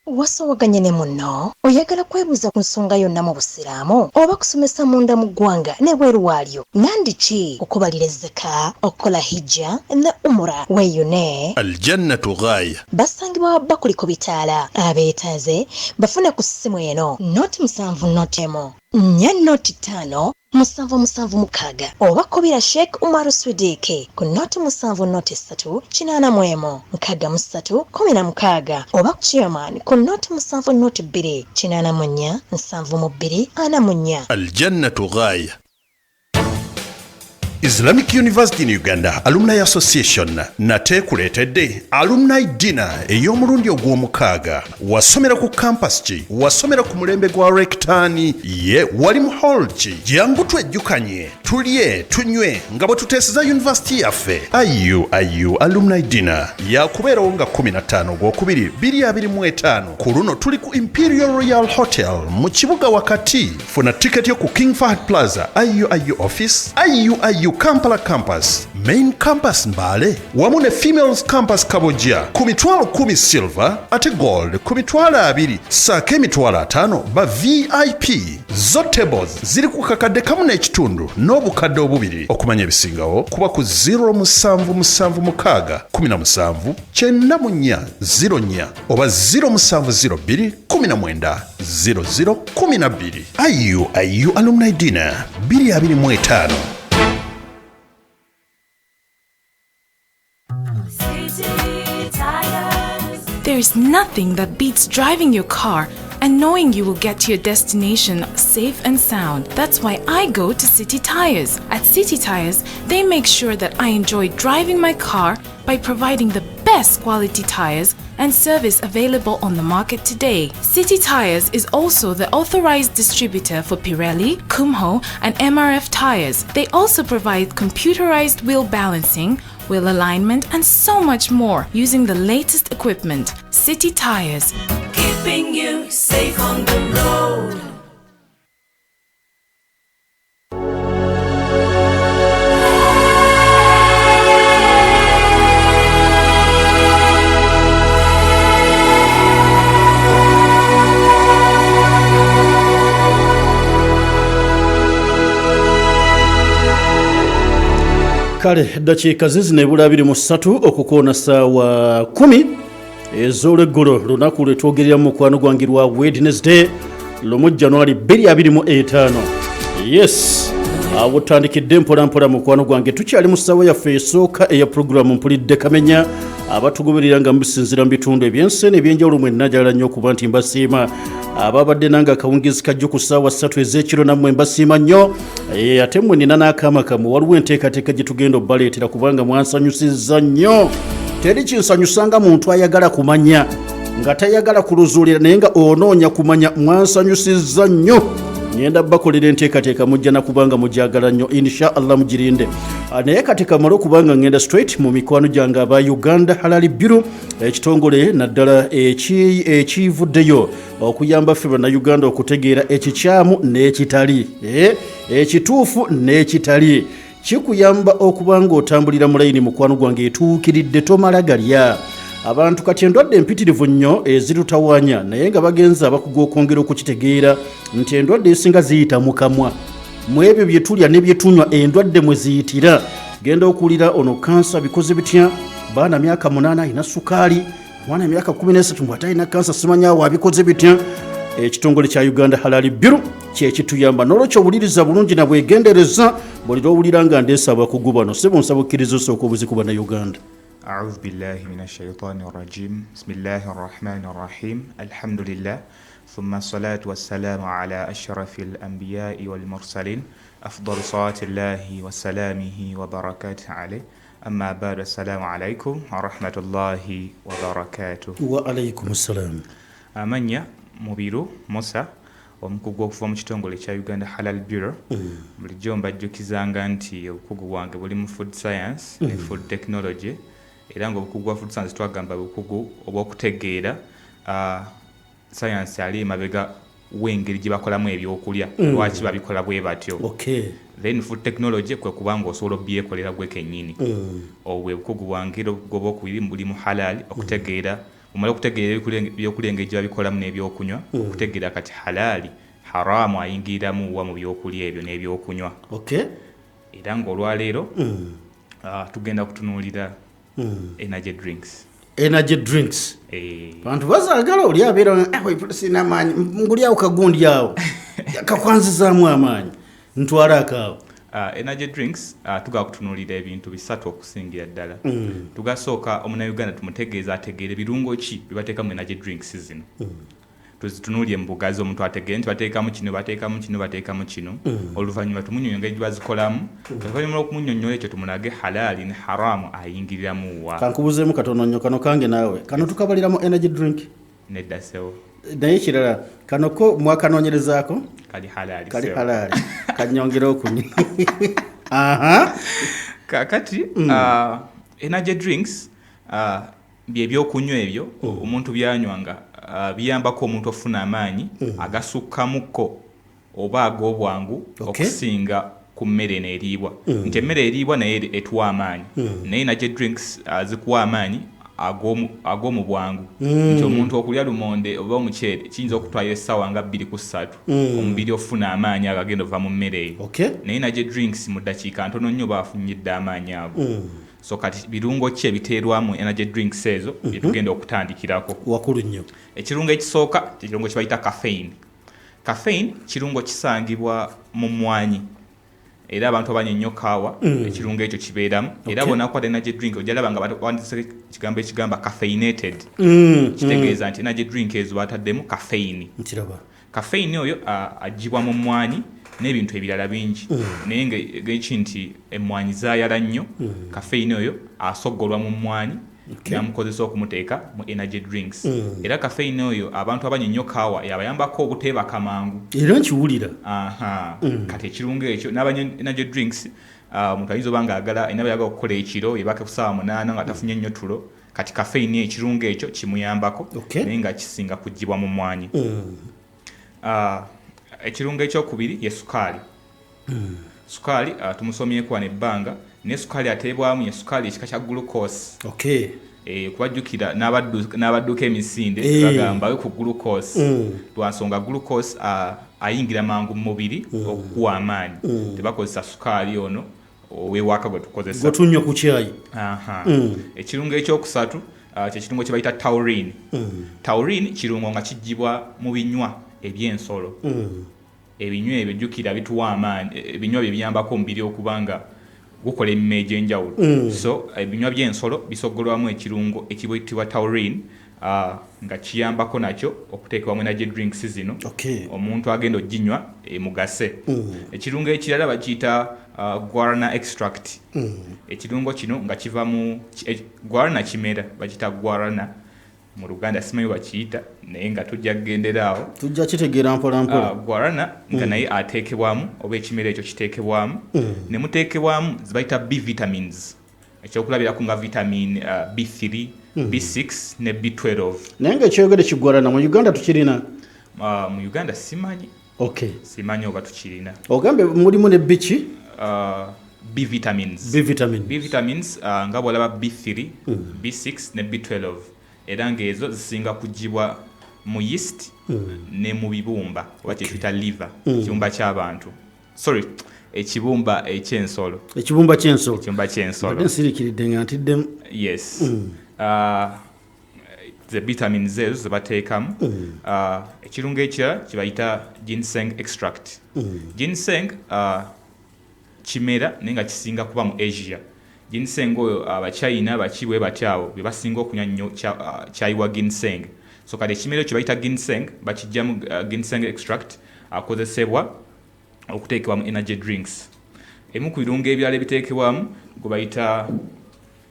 Wasowaganye ne munno oyagala kwebuuza ku nsonga yonna mu busiraamu oba kusomesa munda mu ggwanga n'ebweru waalyo nandiki okubalira ezzaka okukola hijja ne umura weeyune aljannatu gaaya basangibwa bakuli ku bitaala abeetaaze bafune ku ssimu eno noti 7 noti emu 4 noti 5 776 oba kubira Sheikh Umar Swidiki ku noti 7 noti 3 8 63 16 oba Chairman ku noti 7 noti 2 8 7 2 aljannatu gaaya. Islamic University in Uganda Alumni Association nateekuleetedde Alumni Dinner ey'omulundi ogw'omukaaga. Wasomera ku campus ki? Wasomera ku mulembe gwa Rectani? Ye wali mu hall ki? Jangu twejjukanye tulye tunywe nga bwe tuteeseza university yaffe. Ayu Alumni Dinner yakubeerawo nga 15 Ogwokubiri 2025 ku luno tuli ku Imperial Royal Hotel mu kibuga wakati. Funa ticket yo ku King Fahd Plaza Ayu office Ayu Kampala campus, main campus Mbale, wamu ne females campus Kabojja ku mitwalo 10 silver ate gold ku mitwalo 2 saako emitwalo 5 ba VIP. Zo tables ziri ku kakadde kamu n'ekitundu n'obukadde obubiri. Okumanya ebisingawo kuba ku 07776 17 9404 oba 0702 19 00 12. Ayu Alumni Dinner 2025. There's nothing that beats driving your car and knowing you will get to your destination safe and sound. That's why I go to City Tires. At City Tires, they make sure that I enjoy driving my car by providing the best quality tires and service available on the market today. City Tires is also the authorized distributor for Pirelli, Kumho, and MRF tires. They also provide computerized wheel balancing, wheel alignment, and so much more using the latest equipment. City Tires, keeping you safe on the road. Kale dakiika zizina ebula 23 okukoona ssaawa 10 ez'olweggulo lunaku lwe twogerera mu mukwano gwange lwa Wednesday lumu January 2025. Yes, awo tutandikidde mpolampola mu mukwano gwange tukyali mu ssaawa yaffe esooka eya puroguramu mpulidde kamenya abatugoberera nga mubisinzira mu bitundu ebyensi n'ebyenjawulo mwe najala nnyo okuba nti mbasiima ababadde nanga akawungizi kajjo ku ssaawa 3 ez'ekiro nammwe mbasiima nnyo ate mmwe nina n'akaama kammwe waliwo enteekateeka gye tugenda obbaleetera kubanga mwansanyusizza nnyo teri kinsanyusanga muntu ayagala kumanya nga tayagala kuluzuulira naye nga onoonya kumanya mwansanyusizza nnyo ngenda bakolera enteekateeka mujja nakubanga mujagala nnyo insha Allah mugirinde naye kati kamala okubanga ngenda straight mu mikwano gyange aba Uganda Halal Bureau ekitongole naddala ekivuddeyo okuyamba ffe bannayuganda okutegeera ekikyamu n'ekitali ekituufu n'ekitali kikuyamba okubanga otambulira mu layini mukwano gwange etuukiridde tomala galya abantu kati endwadde empitirivu nnyo ezirutawanya naye nga bagenza abakuga okwongera okukitegeera nti endwadde esinga ziyita mu kamwa mu ebyo bye tulya ne bye tunywa endwadde mwe ziyitira genda okuwulira ono kansa bikoze bitya baana myaka 8 alina sukaali mwana myaka 13 mbwata alina kansa simanya wabikoze bitya ekitongole kya Uganda Halal Bureau kyekituyamba n'olwekyo owuliriza bulungi na bwegendereza buli lw'owulira nga ndeesa abakugu bano sebo nsaba okkiriza osooka obuzikuba na Uganda. أعوذ بالله من الشيطان الرجيم بسم الله الرحمن الرحيم الحمد لله ثم الصلاة والسلام على أشرف الأنبياء والمرسلين أفضل صلاة الله وسلامه وبركاته عليه أما بعد السلام عليكم ورحمة الله وبركاته. وعليكم السلام. أمانيا مبيرو موسى omukugu okuva mu kitongole kya Uganda Halal Bureau bulijjo mbajjukizanga nti obukugu bwange buli mu food science ne food technology era nga obukugu bwa food science twagamba obukugu obw'okutegeera science ali emabega w'engeri gye bakolamu ebyokulya lwaki babikola bwe batyo. Then food technology kwe kubanga osobola obyekolera gwe kennyini obwo obukugu bwange obw'okubiri buli mu halal okutegeera umala okutegeera ebyokulya engeri gye babikolamu n'ebyokunywa okutegeera kati halali haramu ayingiramu wa mu byokulya ebyo n'ebyokunywa era ng'olwaleero tugenda kutunuulira energy drinks bantu bazaagala oli abeera sina amaanyi ngulyawo kagundi awo kakwanzizaamu amaanyi ntwala akaawo. Energy drinks tuga kutunuulira ebintu bisatu okusingira ddala. Tugasooka omunnayuganda tumutegeeza ategeere birungo ki bibateeka mu energy drinks zino. Tuzitunuulye mu bugazi omuntu ategeere nti bateekamu kino bateekamu kino bateekamu kino oluvannyuma tumunyonyo engeri gye bazikolamu oluvannyuma lw'okumunyonnyola ekyo tumunage halali ne haramu ayingiriramu wa. Kankubuzeemu katono nnyo kano kange naawe kano tukabaliramu energy drink nedda sewo naye kirala kano ko mwakanoonyerezaako kali halali kanyongera okunywa kakati energy drinks bye byokunywa ebyo omuntu byanywanga biyambako omuntu ofuna amaanyi agasukkamukko oba ag'obwangu okusinga ku mmere neeriibwa nti emmere eriibwa naye etuwa amaanyi naye energy drinks zikuwa amaanyi ag'omu bwangu nti omuntu okulya lumonde oba omuceere kiyinza okutwala essaawa nga 2 ku 3 omubiri ofuna amaanyi agagenda ova mu mmere eyo naye energy drinks mu ddakiika ntono nnyo bafunyidde amaanyi ago. So kati birungo ki ebiteerwamu energy drinks ezo bye tugenda okutandikirako wakulu nnyo. Ekirungo ekisooka kirungo kye bayita caffeine kirungo kisangibwa mu mmwanyi era abantu abanywa nnyo kaawa ekirungo ekyo kibeeramu era bonakwata energy drink ojalaba nga bawandise ekigambo ekigamba caffeinated kitegeeza nti energy drink ezo bataddemu caffeine oyo agibwa mu mmwanyi n'ebintu ebirala bingi naye ng'eki nti emmwanyi zaayala nnyo caffeine oyo asoggolwa mu mmwanyi namukozesa okumuteeka mu energy drinks era caffeine oyo abantu abanywa nnyo kaawa yabayambako obuteebaka mangu era nkiwulira kati ekirungo ekyo n'abanywa energy drinks omuntu ayinza oba ng'ayagala ayina bayagala okukola ekiro yebaka ku ssaawa 8 nga tafunye nnyo tulo kati caffeine ekirungo ekyo kimuyambako naye nga kisinga kuggyibwa mu mwanyi ekirungo ekyokubiri ye sukaali sukaali tumusomyeko wano ebbanga naye sukaali ateebwamu ye sukaali ekika kya glucose kubajjukira n'abadduka emisinde bagambayo ku glucose lwansonga glucose ayingira mangu mu mubiri okukuwa amaanyi tebakozesa sukaali ono ow'ewaka gwe tukozesa gwetunywa ku kyayi ekirungo ekyokusatu kyekirungo kye bayita taurine taurine kirungo nga kijjibwa mu binywa eby'ensolo ebinywa ebyo jjukira bituwa amaanyi ebinywa bye biyambako omubiri okubanga gukola emima egy'enjawulo so ebinywa by'ensolo bisoggolwamu ekirungo ekiyitibwa taurine nga kiyambako nakyo okuteekebwamu energy drinks zino omuntu agenda oginywa emugase ekirungo ekirala bakiyita guarana extract ekirungo kino nga kiva mu guarana kimera bakiyita guarana mu Luganda simanyi bakiyita naye nga tujja kugenderaawo tujja kitegeera mpolampola guarana nga naye ateekebwamu oba ekimera ekyo kiteekebwamu ne muteekebwamu zibayita B vitamins ekyokulabirako nga vitamin B3 B6 ne B12 naye nga ekyogere kigwarana mu Uganda tukirina mu Uganda simanyi simanyi oba tukirina ogambe mulimu ne biki B vitamins B vitamins nga bwolaba B3 B6 ne B12 era ng'ezo zisinga kuggyibwa mu yeast ne mu bibumba oba kyetuyita liver ekibumba ky'abantu ekibumba eky'ensolo nsirikiridde nga ntiddemu yes the vitamins ezo zebateekamu ekirungo ekirala kibayita ginseng extract ginseng kimera naye nga kisinga kuba mu Asia ginseng oyo abachina bakiwe batyawo bye basinga okunywa nnyo kyayiwa ginseng so kale ekimera ekyo bayita ginseng bakijjamu ginseng extract akozesebwa okuteekebwa mu energy drinks emu ku birungo ebirala ebiteekebwamu gwe bayita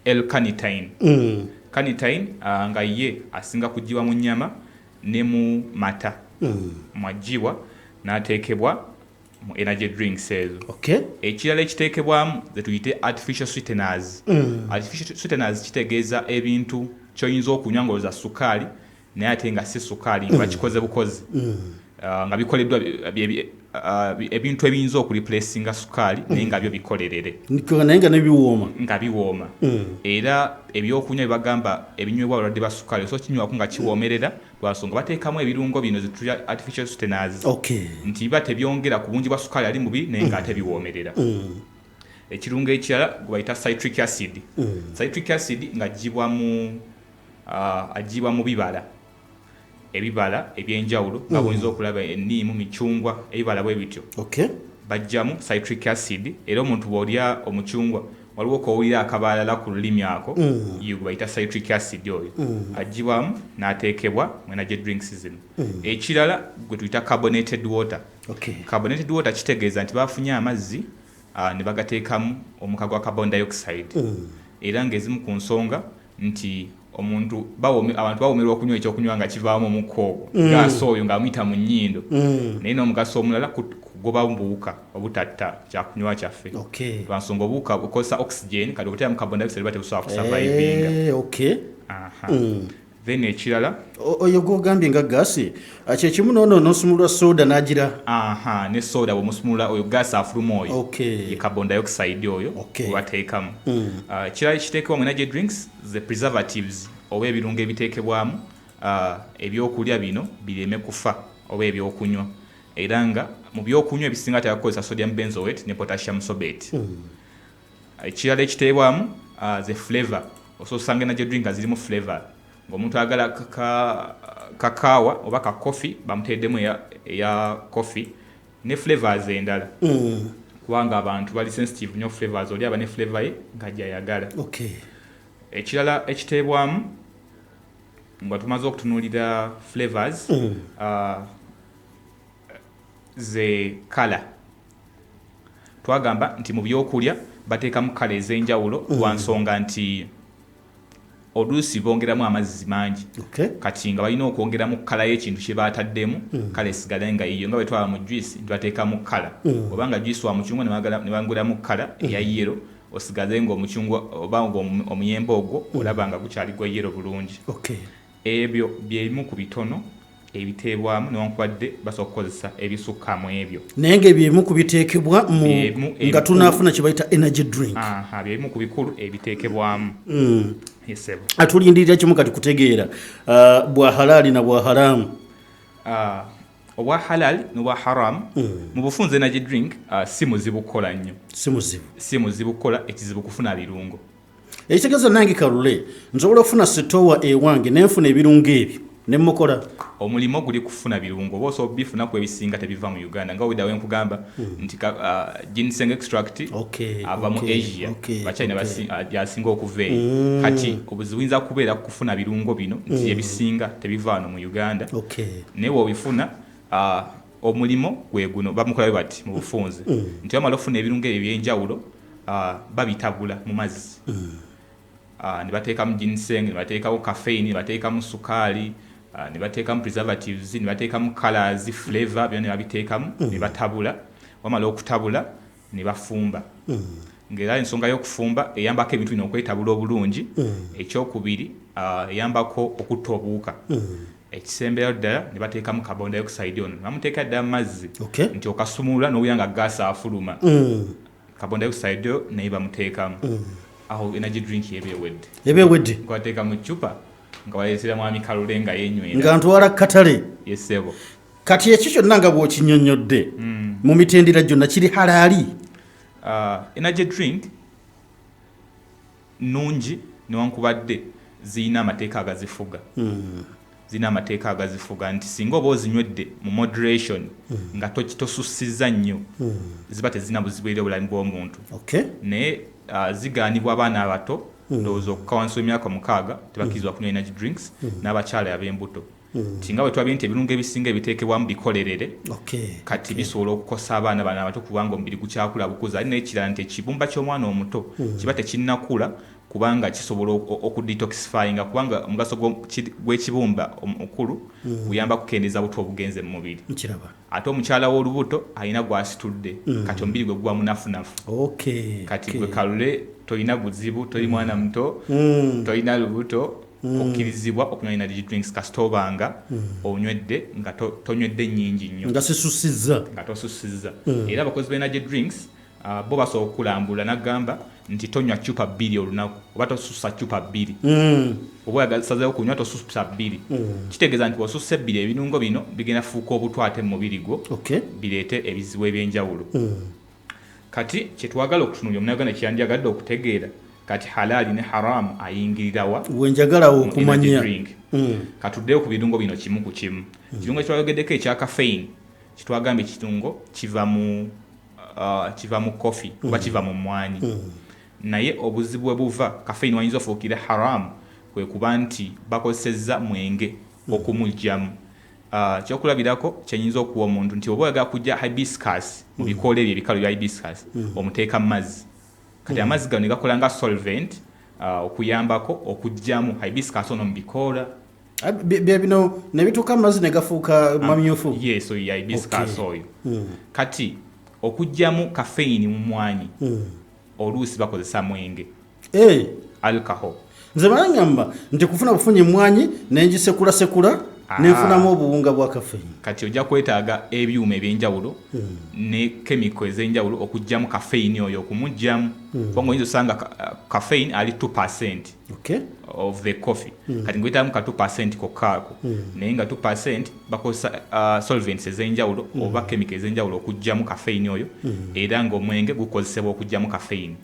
L-carnitine carnitine nga ye asinga kuggyibwa mu nnyama ne mu mata mwaggyibwa n'ateekebwa mu energy drinks ezo ekirala ekiteekebwamu ze tuyite artificial sweeteners artificial sweeteners kitegeeza ebintu kyoyinza okunywa ng'olowooza sukaali naye ate nga si sukaali nga bakikoze bukozi nga bikoleddwa ebintu ebiyinza okureplacinga sukaali naye nga byo bikolerere naye nga biwooma era ebyokunywa bibagamba ebinywebwa abalwadde ba sukaali so kinywako nga kiwoomerera lwansonga bateekamu ebirungo bino zetulya artificial sweeteners nti biba tebyongera ku bungi bwa sukaali ali mubiri naye nga ate biwoomerera ekirungo ekirala gwe bayita citric acid citric acid nga aggyibwa mu bibala ebibala ebyenjawulo nga bwinza okulaba enniimu micungwa ebibala bwe bityo bajjamu citric acid era omuntu bw'olya omucungwa waliwo kowulira akabalala ku lulimi ako gwe bayita citric acid oyo aggyibwamu n'ateekebwa mu energy drinks zino ekirala gwe tuyita carbonated water carbonated water kitegeeza nti bafunye amazzi ne bagateekamu omukka gwa carbon dioxide era ng'ezimu ku nsonga nti abantu bawomerwa okunywa ekyokunywa nga kivaamu omukka ogwo gaasi oyo ng'amuyita mu nnyindo naye n'omugaso omulala kugoba buwuka obutatta kyakunywa kyaffe lwansonga obuwuka bukozesa oxygen kati okuteera mu carbon dioxide ba tebusobola kusurvivinga then ekirala oyo gwogambye nga gaasi kyekimu noono nosumulwa soda n'agira ne soda bwemusumulula oyo gaasi afuluma oyo ye carbon dioxide oyo webateekamu ekirala ekiteekebwa mu energy drinks the preservatives oba ebirungo ebiteekebwamu ebyokulya bino bireme kufa oba ebyokunywa era nga mu byokunywa ebisinga tebakozesa sodium benzoate ne potassium sorbate ekirala ekiteebwamu the flavor ososanga energy drink nga zirimu flavor ng'omuntu agala kakaawa oba ka coffee bamuteeddemu eya coffee ne flavors endala kubanga abantu bali sensitive nnyo flavors oli aba ne flavor ye nga gyayagala ekirala ekiteebwamu nga tumaze okutunuulira flavors ze kala twagamba nti mu byokulya bateekamu kala ez'enjawulo lwansonga nti oluusi bongeramu amazzi mangi kati nga balina okwongeramu kala y'ekintu kye baataddemu kala esigale nga yiyo nga bwe twala mu juice ntibateekamu kala obanga juice wa mucungwa ne bangulamu kala eya yero osigaze ng'omucungwa oba omuyembe ogwo olaba nga gukyali gwa yero bulungi ebyo byebimu ku bitono ebiteebwamu newankubadde basobola okukozesa ebisukkamu ebyo naye ng'ebyebimu ku biteekebwa nga tunaafuna kye bayita energy drink byebimu ku bikulu ebiteekebwamu atulindirira kimu kati kutegeera bwa halaali na bwa haraamu obwa halal n'obwa haram mu bufunze energy drink si muzibu kukola nnyo si muzibu kukola ekizibu kufuna birungo ekitegeeza nange Kalule nsobola okufuna sitowa ewange nenfuna ebirungo ebyo nemukola omulimo guli kufuna birungo boso bifuna ku ebisinga tebiva mu Uganda nga wedawe nkugamba nti ginseng extract ava mu Asia bachina yasinga okuva kati obuzibinza kubeera kufuna birungo bino nti ebisinga tebiva mu Uganda newo bifuna omulimo gwe guno bamukola bati mu bufunze nti bamala okufuna ebirungo ebyenjawulo babitabula mu mazzi ne bateekamu ginseng ne bateekamu caffeine ne bateekamu sukali ne bateekamu preservatives ne bateekamu colors flavor byonna ne babiteekamu ne batabula wamala okutabula ne bafumba ng'era ensonga y'okufumba eyambako ebintu bino okwetabula obulungi ekyokubiri eyambako okutta obuwuka ekisembera ddala ne bateekamu carbon dioxide ono bamuteeka ddala mu mazzi nti okasumulula n'owulira nga gaasi afuluma carbon dioxide naye bamuteekamu aho energy drink ebewedde ngwateeka mu chupa nga waleetera mwami Kalule nga yenywera nga ntwala katale yesebo kati ekyo kyonna nga bw'okinyonnyodde mu mitendera gyonna kiri halaali energy drink nungi newankubadde ziyina amateeka agazifuga nti singa oba ozinywedde mu moderation nga tosussizza nnyo ziba tezina buzibu obulamu bw'omuntu naye ziganibwa abaana abato ndowooza okukawansi emyaka 6 tebakirizibwa kunywa energy drinks n'abakyala ab'embuto tinga bwe twabye nti ebirungo ebisinga ebiteekebwamu bikolerere kati bisobola okukosa abaana bano abato kubanga omubiri gukyakula bukuzi ali n'ekirala nti ekibumba ky'omwana omuto kiba tekinnakula kubanga kisobola okudetoxifyinga kubanga omugaso gw'ekibumba omukulu guyamba kukendeeza buto obugenze mu mubiri ate omukyala w'olubuto alina gwasitudde kati omubiri gwe gwa munafunafu kati gwe Kalule tolina buzibu toli mwana muto tolina lubuto okkirizibwa okunywa energy drinks kasita obanga onywedde nga tonywedde nnyingi nnyo nga tosusizza era abakozi b'energy drinks bo basobola okulambula nagamba nti tonywa chupa 2 olunaku oba tosussa chupa 2 oba oyagasazeewo kunywa tosussa 2 kitegeeza nti osussa 2 ebirungo bino bigenda fuuka obutwate mu mubiri gwo bireete ebizibu ebyenjawulo kati kyetwagala okutunuulya omunayuganda kyeyandyagadde okutegeera kati halaali ne haramu ayingirirawa wenjagalawo okumanya katuddeyo ku birungo bino kimu ku kimu ekirungo ekitwayogeddeko ekya caffeine kitwagamba ekirungo kiva mu coffee oba kiva mu mmwanyi naye obuzibu bwe buva caffeine wayinza ofuukira haramu kwe kuba nti bakozesezza mwenge okumugyamu kyokulabirako kyenyinza okuwa omuntu nti oba oyagala kujja hibiscus mu bikoola ebyo ebikalu bya hibiscus omuteeka mu mazzi kati amazzi gano ne gakola nga solvent okuyambako okugyamu hibiscus ono mu bikoola bino ne bituuka mu mazzi ne gafuuka mamyufu yes oyo ya hibiscus oyo kati okugyamu caffeine mu mmwanyi oluusi bakozesa mwenge alcohol nze balangamba nti kufuna bufunyi mmwanyi nengisekulasekula nenfunamu obuwunga bwa caffeine kati ojja kwetaaga ebyuma ebyenjawulo ne chemical ez'enjawulo okugyamu caffeine oyo okumugyamu kubanga oyinza osanga caffeine ali 2% of the coffee kati ngwetaamu ka 2% kokkaako naye nga 2% bakozesa solvents ez'enjawulo oba chemical ez'enjawulo okugyamu caffeine oyo era ng'omwenge gukozesebwa okugyamu caffeine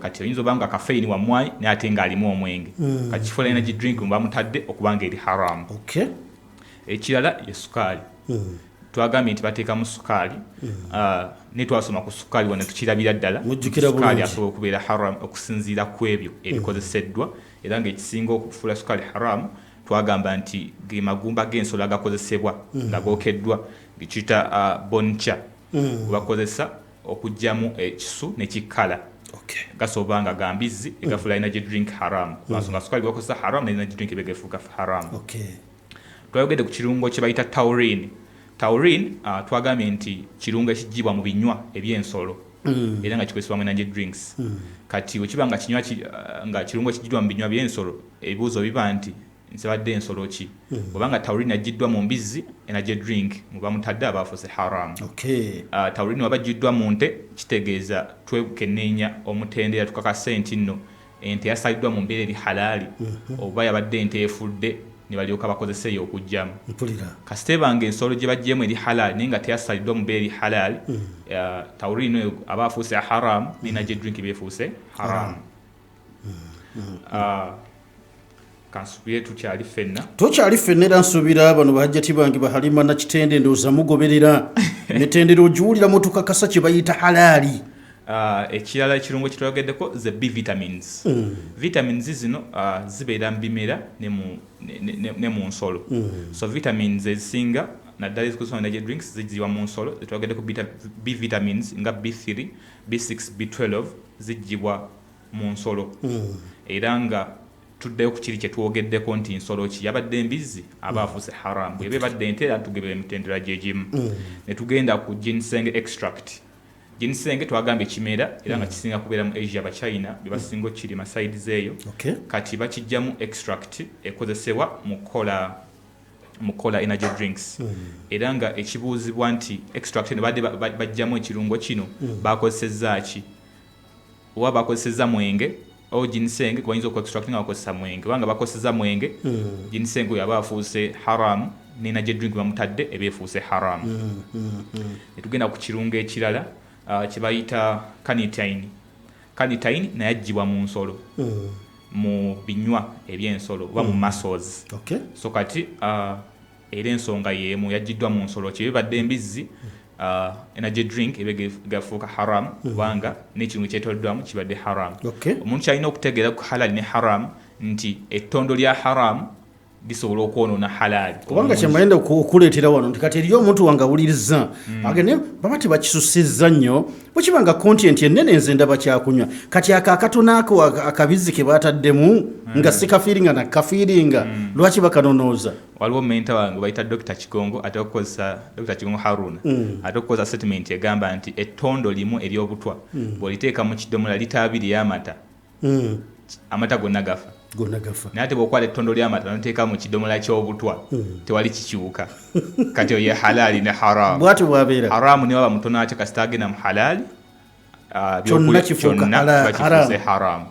kati oyinza oba nga caffeine wa mmwanyi naye ate ng'alimu omwenge kati kifuula energy drink mbamutadde okubanga eri haramu ekirala ye sukaali twagambye nti bateekamu sukaali ne twasoma ku sukaali wano tukirabira ddala sukaali asobola okubeera haram okusinziira ku ebyo ebikozeseddwa era ng'ekisinga okufuula sukaali haramu twagamba nti ge magumba g'ensolo agakozesebwa nga gookeddwa gekiyita boncha bakozesa okugyamu ekisu ne kikkala gasoba nga gambizi egafuula energy drink haram lwansonga sukali gwakozesa haram na energy drink ebegefuuka haram. Twayogedde ku kirungo kye bayita taurine. Twagambye nti kirungo ekigibwa mu binywa eby'ensolo era nga kikozesebwa mu energy drinks. Kati wekiba nga kirungo ekigibwa mu binywa by'ensolo ebibuuzo biba nti nsibadde ensolo ki obanga taurine agiddwa mu mbizzi energy drink muba mutadde abafuuse haram. Taurine waba agiddwa mu nte kitegeeza twekenneenya omutendera tukakase nti nno ente yasaliddwa mu mbeera eri halaali oba yabadde ente efudde ne balyoka bakozeseeyo okugyamu. Kasite bange ensolo gye baggyemu eri halaali naye nga teyasaliddwa mu mbeera eri halaali taurine aba afuuse haram ne energy drink beefuuse haram. Kansubire tukyali ffenna era nsuubira bano bahajjati bange bahalima na kitende ndowooza mugoberera emitendera ogiwuliramu tukakasa kye bayita halaali. Ekirala ekirungo kitwayogeddeko ze B vitamins. Vitamins zino zibeera mu bimera ne mu nsolo. So vitamins ezisinga naddala ezikozesebwa mu energy drinks ziggibwa mu nsolo zetwayogeddeko B vitamins nga B3, B6, B12 ziggibwa mu nsolo era nga tuddeyo ku kiri kye twogeddeko nti nsolo ki yabadde embizzi aba afuuse haram bw'eba ebadde ente era tugebera emitendera gyegimu. Ne tugenda ku ginseng extract. Ginseng twagambye kimera era nga kisinga kubeera mu Asia Abachina bye basinga okirima sides eyo. Kati bakijjamu extract ekozesebwa mu kola energy drinks era nga ekibuuzibwa nti extract ne badde bajjamu ekirungo kino bakozesezza ki oba bakozesezza mwenge o ginseng kubayinza okuextract nga bakozesa mwenge wanga bakozesezza mwenge ginseng oyo aba afuuse haram ne energy drink bamutadde ebeefuuse haram. Netugenda ku kirungo ekirala kye bayita carnitine. Carnitine naye aggyibwa mu nsolo mu binywa eby'ensolo oba mu muscles. So kati era ensonga y'emu yaggiddwa mu nsolo kye bibadde embizzi energy drink ebegafuuka haram kubanga n'ekirungo kyetoddwamu kibadde haram. Omuntu kyalina okutegeera ku halal ne haram nti ettondo lya haram lisobola okwonoona halaali kubanga kyemayenda okuleetera wano nti kati eriyo omuntu wange awuliriza agende baba tebakisusizza nnyo bwekibanga content ennene nze ndaba kyakunywa kati akakatono ako akabizi ke baataddemu nga si kafiiringa na kafiiringa lwaki bakanonooza. Waliwo menta wange bayita Dr. Kigongo ate okukozesa Dr. Kigongo Haruna ate okukozesa statement egamba nti ettondo limu ery'obutwa bw'oliteeka mu kidomola litaabiri y'amata amata gonna gafa. Naye ate bw'okwala ettondo ly'amata n'oteeka mu kidomola ky'obutwa tewali kikiwuka. Kati oyo ye halaali ne haramu. Bw'atyo bw'abeera. Haramu ne waba mutono atyo kasita agenda mu halaali kyonna kiba kifuuse haramu.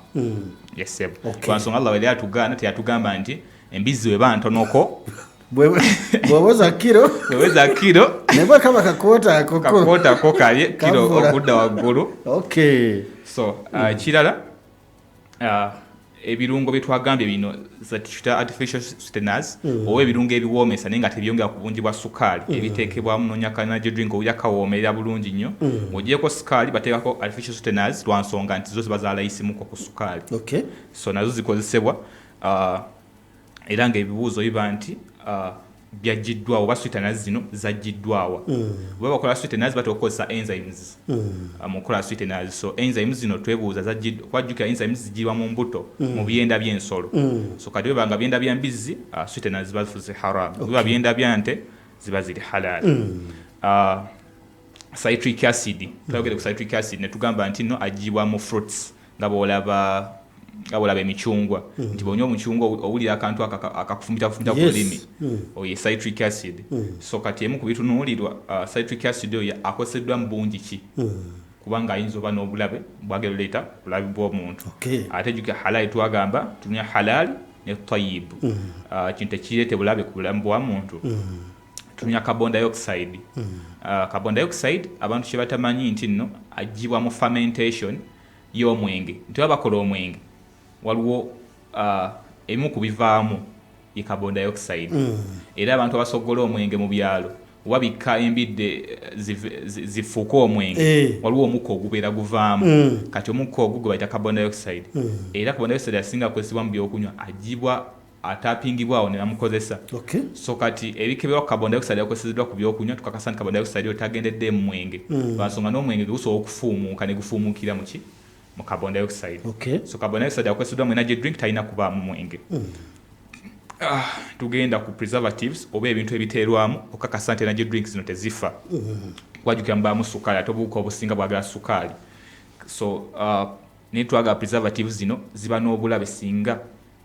Yes sir. Lwansonga Allah bwe yatugaana teyatugamba nti embizzi weba ntonoko bw'owoza kiro ne bwe kaba kakoota ako kalye kiro okudda waggulu. So kirala ebirungo byetwagambye bino zatituta artificial sweeteners oba ebirungo ebiwoomesa naye nga tebyongera ku bungi bwa sukaali ebiteekebwamu noonya energy drink owulira kawoomerera bulungi nnyo ng'ogyeko sukaali bateekako artificial sweeteners lwa nsonga nti zo ziba zaalayisimuko ku sukaali. So nazo zikozesebwa era ng'ebibuuzo biba nti byaggiddwawo oba sweeteners zino zaggiddwawa bwe bakola sweeteners batokozesa enzymes mu kola sweeteners. So enzymes zino twebuuza kwajjukira enzymes zigirwa mu mbuto mu byenda by'ensolo. So kati bwe banga byenda bya mbizzi sweeteners ziba zifuuse haram bwe byenda bya nte ziba ziri halal. Citric acid twayogera ku citric acid ne tugamba nti no agibwa mu fruits nga bw'olaba emicungwa nti bw'onywa omucungwa owulira akantu akakufumita ku lulimi oyo citric acid. So kati emu ku bitunuulirwa citric acid oyo akoseddwa mu bungi ki kubanga ayinza oba n'obulabe bwagera oleeta bulabe bw'omuntu. Ate jjukira halal twagamba tunya halal ne tayyib kintu ekireete bulabe ku bulamu bwa muntu. Tunya carbon dioxide. Carbon dioxide abantu kye batamanyi nti nno agibwa mu fermentation y'omwenge nti baba bakola omwenge waliwo emu ku bivaamu ye carbon dioxide era abantu abasogola omwenge mu byalo wabika embidde zifuuka omwenge waliwo omukka ogubeera guvaamu kati omukka ogwo gwe bayita carbon dioxide era carbon dioxide asinga kukozesebwa mu byokunywa agibwa atapingibwawo ne bamukozesa. So kati ebikebera carbon dioxide yakosezeddwa ku byokunywa tukakasa nti carbon dioxide otagendedde mu mwenge lwansonga n'omwenge gusobola okufuumuuka ne gufuumuukira mu ki mu carbon dioxide. Okay. So carbon dioxide akwesudwa mu energy drink talina kuba mu mwenge. Tugenda ku preservatives oba ebintu ebiteerwamu okakasa nti energy drinks zino tezifa. Wajukira mbamu sukali ate obuwuka obusinga bwagala sukali. So netwaga preservatives zino ziba n'obulabe singa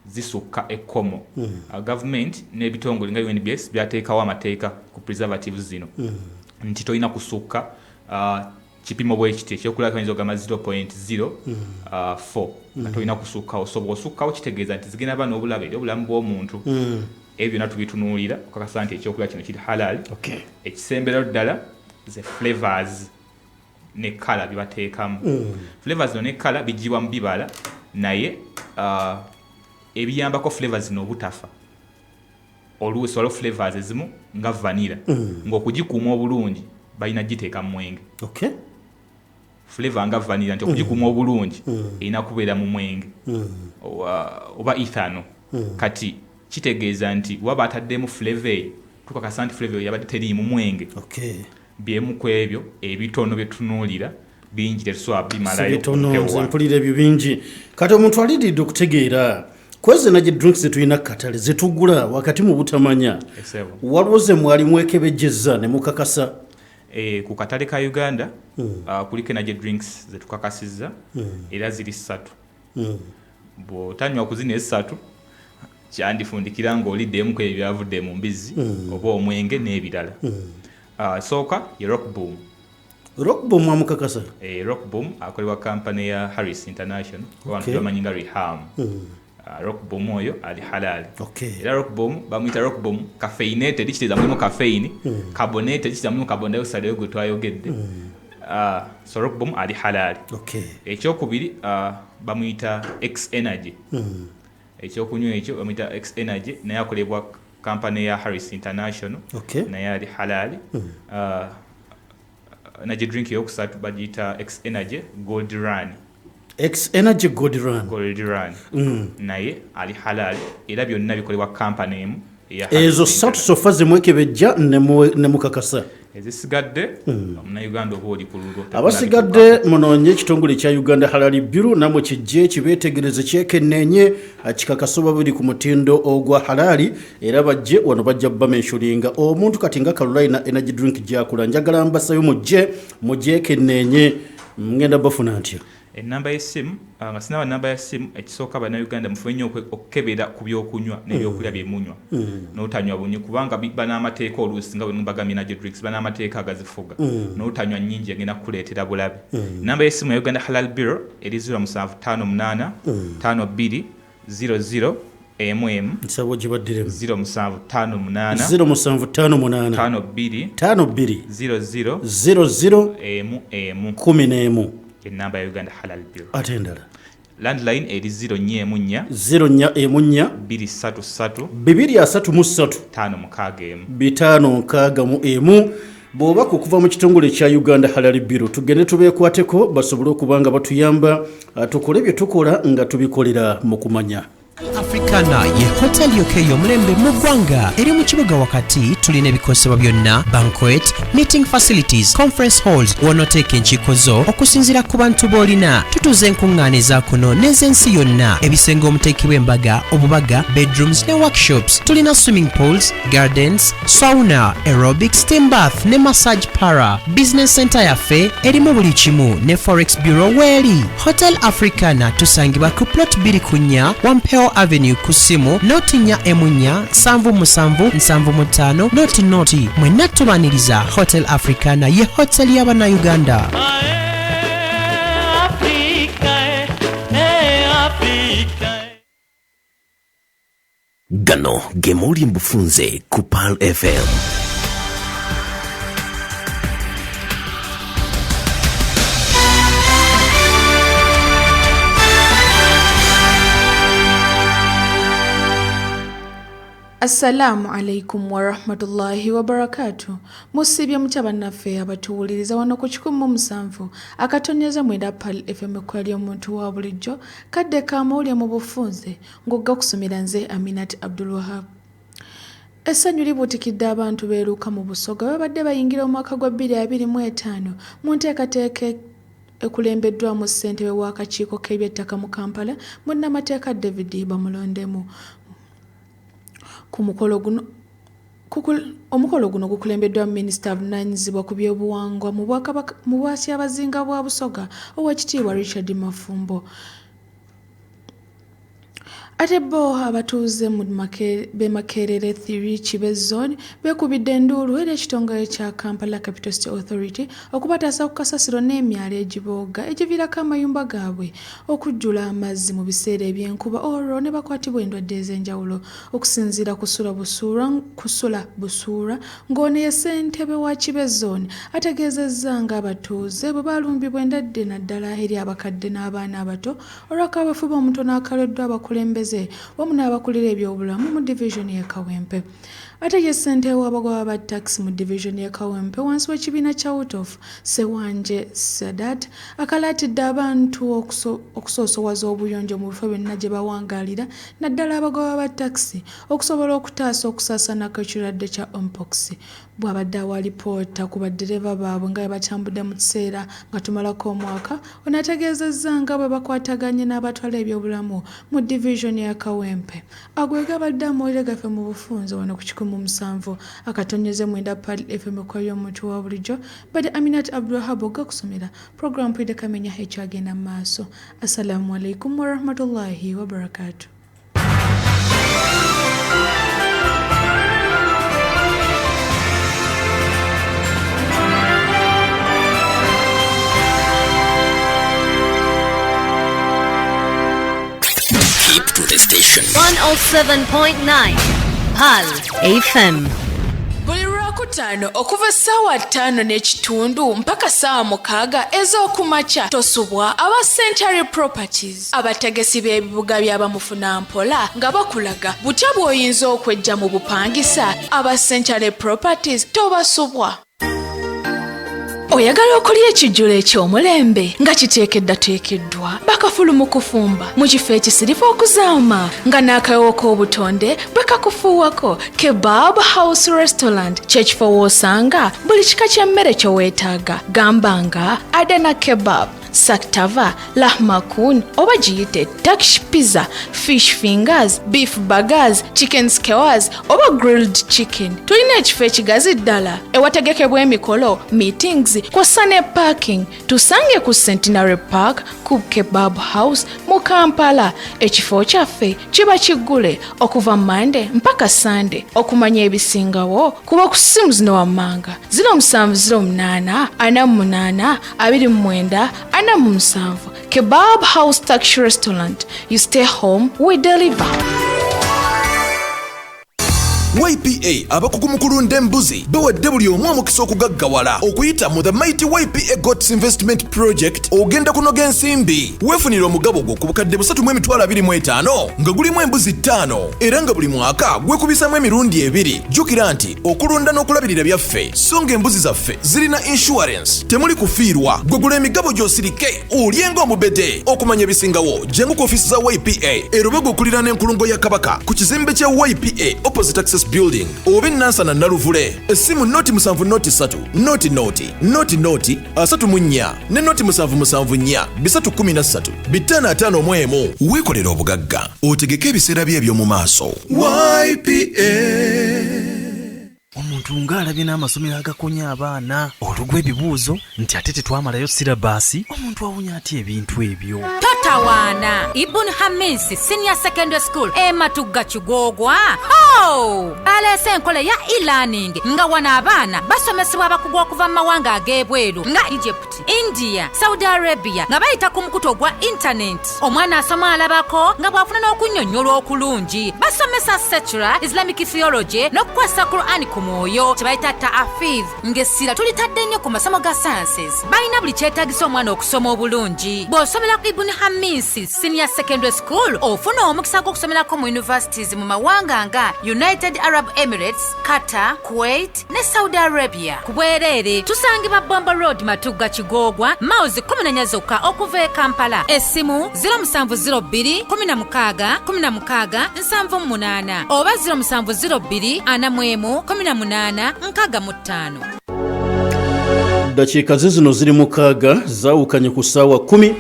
zisukka ekkomo. Government n'ebitongole nga UNBS byateekawo amateeka ku preservatives zino. Nti tolina kusukka kipimo bwekiti ekyokulaba kayinza ogamba 0.04 nga tolina kusukkawo. So bw'osukkawo kitegeeza nti zigenda ba n'obulabe eri obulamu bw'omuntu. Ebyo byonna tubitunuulira okakasa nti ekyokulya kino kiri halal. Ekisembera ddala ze flavors ne kala bibateekamu. Flavors no ne kala bijibwa mu bibala naye ebiyambako flavors zino obutafa. Oluusi waliwo flavors ezimu nga vanilla ng'okugikuuma obulungi balina giteeka mu mwenge. Flavor nga vanilla nti okugikuuma obulungi erina kubeera mu mwenge oba ethano. Kati kitegeeza nti waba ataddemu flavor tukakasa nti flavor yabadde teri mu mwenge. Byemu ku ebyo ebitono byetunuulira bingi tetuswa bimalayo bitono mpulira ebyo bingi. Kati omuntu alidde okutegeera kwezi energy drinks zetulina katale zetugula wakati mu butamanya waliwo ze mwali mwekebejjeza ne mukakasa. Ku katale ka Uganda kuliko energy drinks zetukakasizza era ziri 3. Bw'otanywa ku zino 3 kyandifundikira ng'oliddemu ku ebyo byavudde mu mbizi oba omwenge n'ebirala. Soka ye Rock Boom. Rock Boom amukakasa? Rock Boom akolebwa company ya Harris International abantu bamanyi nga Reham. Rock Boom oyo ali halal. Era Rock Boom bamuyita Rock Boom caffeinated kitegeeza mulimu caffeine, carbonated kitegeeza mulimu carbon dioxide gwe twayogedde. So Rock Boom ali halal. Ekyokubiri bamuyita X Energy. Ekyokunywa ekyo bamuyita X Energy naye akolebwa company ya Harris International naye ali halal. Energy drink yokusatu bagiyita X Energy Gold Run. X Energy Gold Run. Naye ali halal era byonna bikolebwa company emu ezo 3 sofa zemwekebejja ne mukakasa. Ezisigadde Uganda oba oli ku lugo. Abasigadde munoonye ekitongole kya Uganda Halal Bureau namwe kijje kibeetegereze kyekenneenye kikakasoba biri ku mutindo ogwa halali era bajje wano bajja bamensuringa omuntu kati nga Kalule na energy drink gyakula njagala mbasayo mujje kenneenye ngenda bafuna ntyo. Enamba y'essimu nga sinaba namba y'essimu ekisooka bannayuganda mufube nnyo okukebera ku byokunywa n'ebyokulya byemunywa n'otanywa bunyi kubanga banamateeka oluusi nga bwe mubagambye energy drinks banamateeka agazifuga n'otanywa nnyingi agenda kukuleetera bulabe. Namba y'essimu ya Uganda Halal Bureau eri 0758 52 00 nsabo gibaddire 0758 52 00 11 enamba ya Uganda Halal Bureau. Atendala landline eri 0 233 561 bw'obaka okuva mu kitongole kya Uganda Halal Bureau tugende tubeekwateko basobole okubanga batuyamba tukole bye tukola nga tubikolera mu kumanya. Africana ye hotel yokeyo mulembe mu ggwanga eri mu kibuga wakati tulina ebikosebwa byonna banquet, meeting facilities, conference halls wonoteeka enkiiko zo okusinziira ku bantu b'olina. Tutuuza enkuŋŋaane za kuno n'ez'ensi yonna ebisenge omuteekebwa embaga, obubaga, bedrooms ne workshops. Tulina swimming pools, gardens, sauna, aerobic, steam bath ne massage para. Business center yaffe erimu buli kimu ne forex bureau weeri. Hotel Africana tusangibwa ku plot 2 Wampeo Avenue kusimu notinya emunya 7775 noti mwenna tubaniriza. Hotel Africana ye hotel y'abana Uganda. Gano gemuli mbufunze ku Pal FM. Assalamu alaikum wa rahmatullahi wa barakatuh. Musibye mutaba naffe abatuwuliriza wano ku 17 akatonyeza mwenda Pal FM kwali omuntu wa bulijjo kadde kamawulire mu bufunze ng'ogga kusomera nze Aminat Abdul Wahab. Essanyu libuutikidde abantu beeruka mu Busoga babadde bayingira omwaka gwa 2025 mu nteekateeka ekulembeddwamu ssentebe w'akakiiko k'ebyettaka mu Kampala munnamateeka David Bamulondemu. Ku mukolo guno omukolo guno gukulembeddwa minisita avunaanyizibwa ku byobuwangwa mu bwasyabazinga bwa Busoga Oweekitiibwa Richard Mafumbo. Ate bo abatuuze mu Makerere 3 Kibe Zone beekubidde enduulu eri ekitongole kya Kampala Capital City Authority okubataasa ku kasasiro n'emyalo egibooga egiviirako amayumba gaabwe okujjula amazzi mu biseera eby'enkuba olwo ne bakwatibwa endwadde ez'enjawulo okusinziira kusula busuura ng'ono ye ssentebe wa Kibe Zone ategeezezza ng'abatuuze bwe balumbibwa endwadde naddala eri abakadde n'abaana abato olw'akabafuba omutono akaleddwa abakulembeze wamu n'abakulira ebyobulamu mu division ya Kawempe. Ate ye ssentebe w'abagoba ba taxi mu division ya Kawempe wansi w'ekibiina kya Houth Sewanje Sadat akalaatidde abantu okusoosowaza obuyonjo mu bifo byonna gye bawangaalira naddala abagoba ba taxi okusobola okutaasa okusaasaana kw'ekirwadde kya mpox. Bw'abadde awa lipoota ku baddereeva baabwe nga bwe batambudde mu kiseera nga tumalako omwaka, ono ategeezezza nga bwe bakwataganye n'abatwala ebyobulamu mu division ya Kawempe. Agwega abadde amawulire gaffe mu bufunze wano ku 17 akatonyeze mwenda Pal FM kwa omuntu wa bulijjo badde Aminat Abdulwahab gakusomera program Mpulidde Kamenya ekyagenda mu maaso. Assalamu alaikum wa rahmatullahi wa barakatuh. Keep to the station. 107.9 PAL FM. Buli Lwakutaano okuva ssaawa 5:30 mpaka ssaawa 6 ez'okumakya tosubwa aba Century Properties abategesi b'ebibuga by'abamufuna mpola nga bakulaga butya bw'oyinza okwejja mu bupangisa. Aba Century Properties tobasubwa. Oyagala okulya ekijjulo eky'omulembe nga kiteekeddwateekeddwa bakafulu mu kufumba mu kifo ekisirifu okuzaama nga n'akayowo k'obutonde bwe kakufuuwako. Kebab House Restaurant kyekifo w'osanga buli kika ky'emmere kye weetaaga. Gamba nga Adana Kebab, Saktava, Lahmakun oba giyite Turkish Pizza, Fish Fingers, Beef Burgers, Chicken Skewers oba Grilled Chicken. Tulina ekifo ekigazi ddala ewategekebwa emikolo, meetings kw'ossa ne parking. Tusange ku Centenary Park ku Kebab House mu Kampala. Ekifo kyaffe kiba kiggule okuva Monday mpaka Sunday. Okumanya ebisingawo kuba ku ssimu zino wammanga 0708 48 29 47. Kebab House Turkish Restaurant. You stay home, we deliver. YPA abakugu mu kulunda embuzi bawadde buli omu omukisa okugaggawala okuyita mu the mighty YPA Goats Investment Project. Ogenda kunoga ensimbi weefunira omugabo gwo ku bukadde 3,25 nga gulimu embuzi 5 era nga buli mwaka gwekubisamu emirundi 2. Jjukira nti okulunda n'okulabirira byaffe so nga embuzi zaffe zirina insurance temuli kufiirwa. Gwegula emigabo gy'osirike olyenga omubede. Okumanya ebisingawo jengu ku ofiisi za YPA erobego okulira n'enkulungo ya Kabaka ku kizimbe kya YPA opposite Access Building oba Nansana Naluvule. Essimu noti 7 noti 34 ne noti 774 313 551. Weekolera obugagga otegeke ebiseera by'ebyo mu maaso. YPA. Omuntu ng'alabye n'amasomero agakonya abaana olugwa ebibuuzo nti ate tetwamalayo sirabaasi. Omuntu awunya atya ebintu ebyo? Totawaana Ibn Hamisi Senior Secondary School Matugga Kigogwa aleese enkola ya e-learning nga wana abaana basomesebwa abakugu okuva mu mawanga ag'ebweru nga Egypt, India, Saudi Arabia nga bayita ku mukuto gwa internet. Omwana asoma alabako nga bw'afuna n'okunnyonnyola okulungi. Basomesa secular Islamic theology n'okukwasa Quran ku mwoyo kye bayita ta'afiz ng'essira tulitadde nnyo ku masomo ga sciences. Balina buli kyetaagisa omwana okusoma obulungi. Bw'osomera ku Ibn Hamisi Senior Secondary School ofuna omukisa gw'okusomerako mu universities mu mawanga nga United Arab Emirates, Qatar, Kuwait ne Saudi Arabia. Ku bwereere tusangibwa Bomba Road Matugga Kigogwa mauzi 14 zokka okuva e Kampala. Essimu 0702 16 16 78 oba 0702 41 18 65. Dakiika zino ziri mukaaga zaawukanye ku ssaawa 10.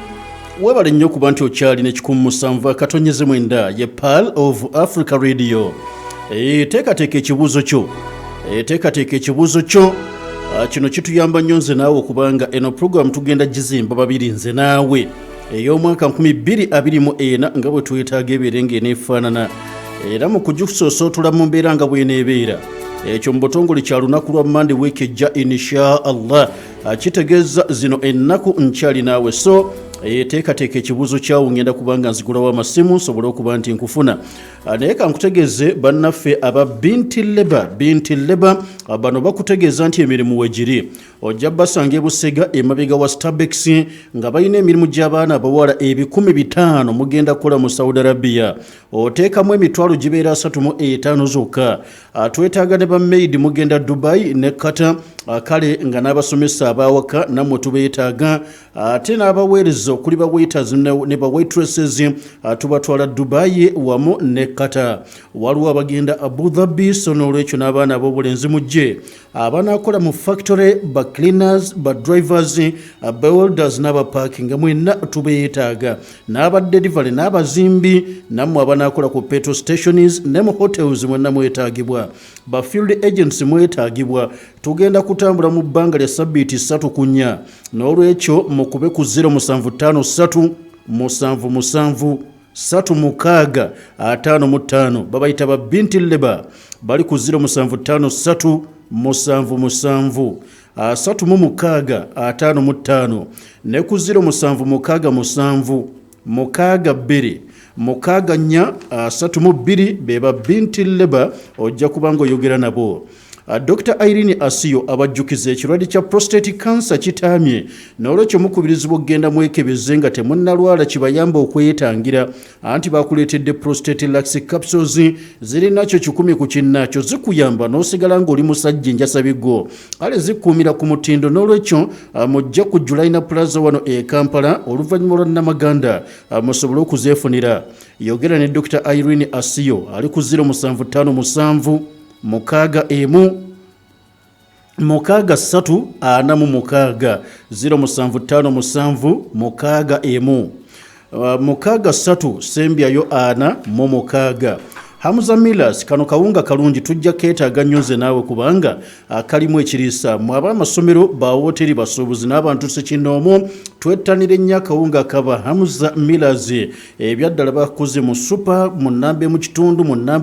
Webale nnyo kuba nti okyali ne 17 akatonyeze mwenda ye Pearl of Africa Radio. Teekateeka ekibuuzo kyo. Kino kituyamba nnyo nze naawe okubanga eno program tugenda gizimba babiri nze naawe. Ey'omwaka 2024 nga bwe twetaaga ebeere ng'eneefaanana. Era mu kugisosootula mu mbeera nga bw'eneebeera. Ekyo mu butongole kya lunaku lwa Monday week ejja insha Allah. Kitegeeza zino ennaku nkyali naawe so teekateeka ekibuuzo kyawo ngenda kubanga nzigulawo amasimu nsobole okuba nti nkufuna. Naye kankutegeeze bannaffe aba binti leba bano bakutegeeza nti emirimu wegiri. Ojja basanga e Busega emabega wa Starbucks nga balina emirimu gy'abaana abawala 500 mugenda kukola mu Saudi Arabia. Oteekamu emitwalo gibeera 35 zokka. Twetaaga ne bamaid mugenda Dubai ne Qatar. Kale nga n'abasomesa abawaka nammwe tubeetaaga. Ate n'abaweereza okuli ba waiters ne ba waitresses tubatwala Dubai wamu ne Qatar. Waliwo abagenda Abu Dhabi so n'olwekyo n'abaana ab'obulenzi mujje. Abanaakola mu factory ba cleaners ba drivers ba welders n'aba parking mwenna tubeetaaga. N'aba delivery n'abazimbi nammwe abanaakola ku petrol stations ne mu hotels mwenna mwetaagibwa. Ba field agents mwetaagibwa. Tugenda kutambula mu bbanga lya sabbiiti 3 ku 4. N'olwekyo mukube ku 0753 77 3 6 babayita ba binti leba bali ku 0753 77 3 ne ku 0767 2 4 beba binti leba ojja kubanga oyogera nabo. Dr. Irene Asiyo abajjukiza ekirwadde kya prostate cancer kitaamye n'olwekyo mukubirizibwa okugenda mwekebeze nga temunnalwala kibayamba okwetangira anti bakuleetedde prostate lax capsules ziri nakyo 10 ku kinnakyo zikuyamba n'osigala ng'oli musajja enjasabigo ale zikuumira ku mutindo n'olwekyo mujja ku Julaina Plaza wano e Kampala oluvannyuma lwa Namaganda musobole okuzeefunira. Yogera ne Dr. Irene Asiyo ali ku 0757 Mukaga 3 0757 Mukaga 3 Sembyayo 4 Hamza Millers kano kawunga kalungi tujja keetaaga nnyo nze naawe kubanga kalimu ekiriisa mu abamasomero ba hoteri basuubuzi n'abantu sekinoomu twettanire nnyo akawunga kaba Hamza Millers ebyaddala bakoze mu super mu nnamba mu kitundu mu nnamba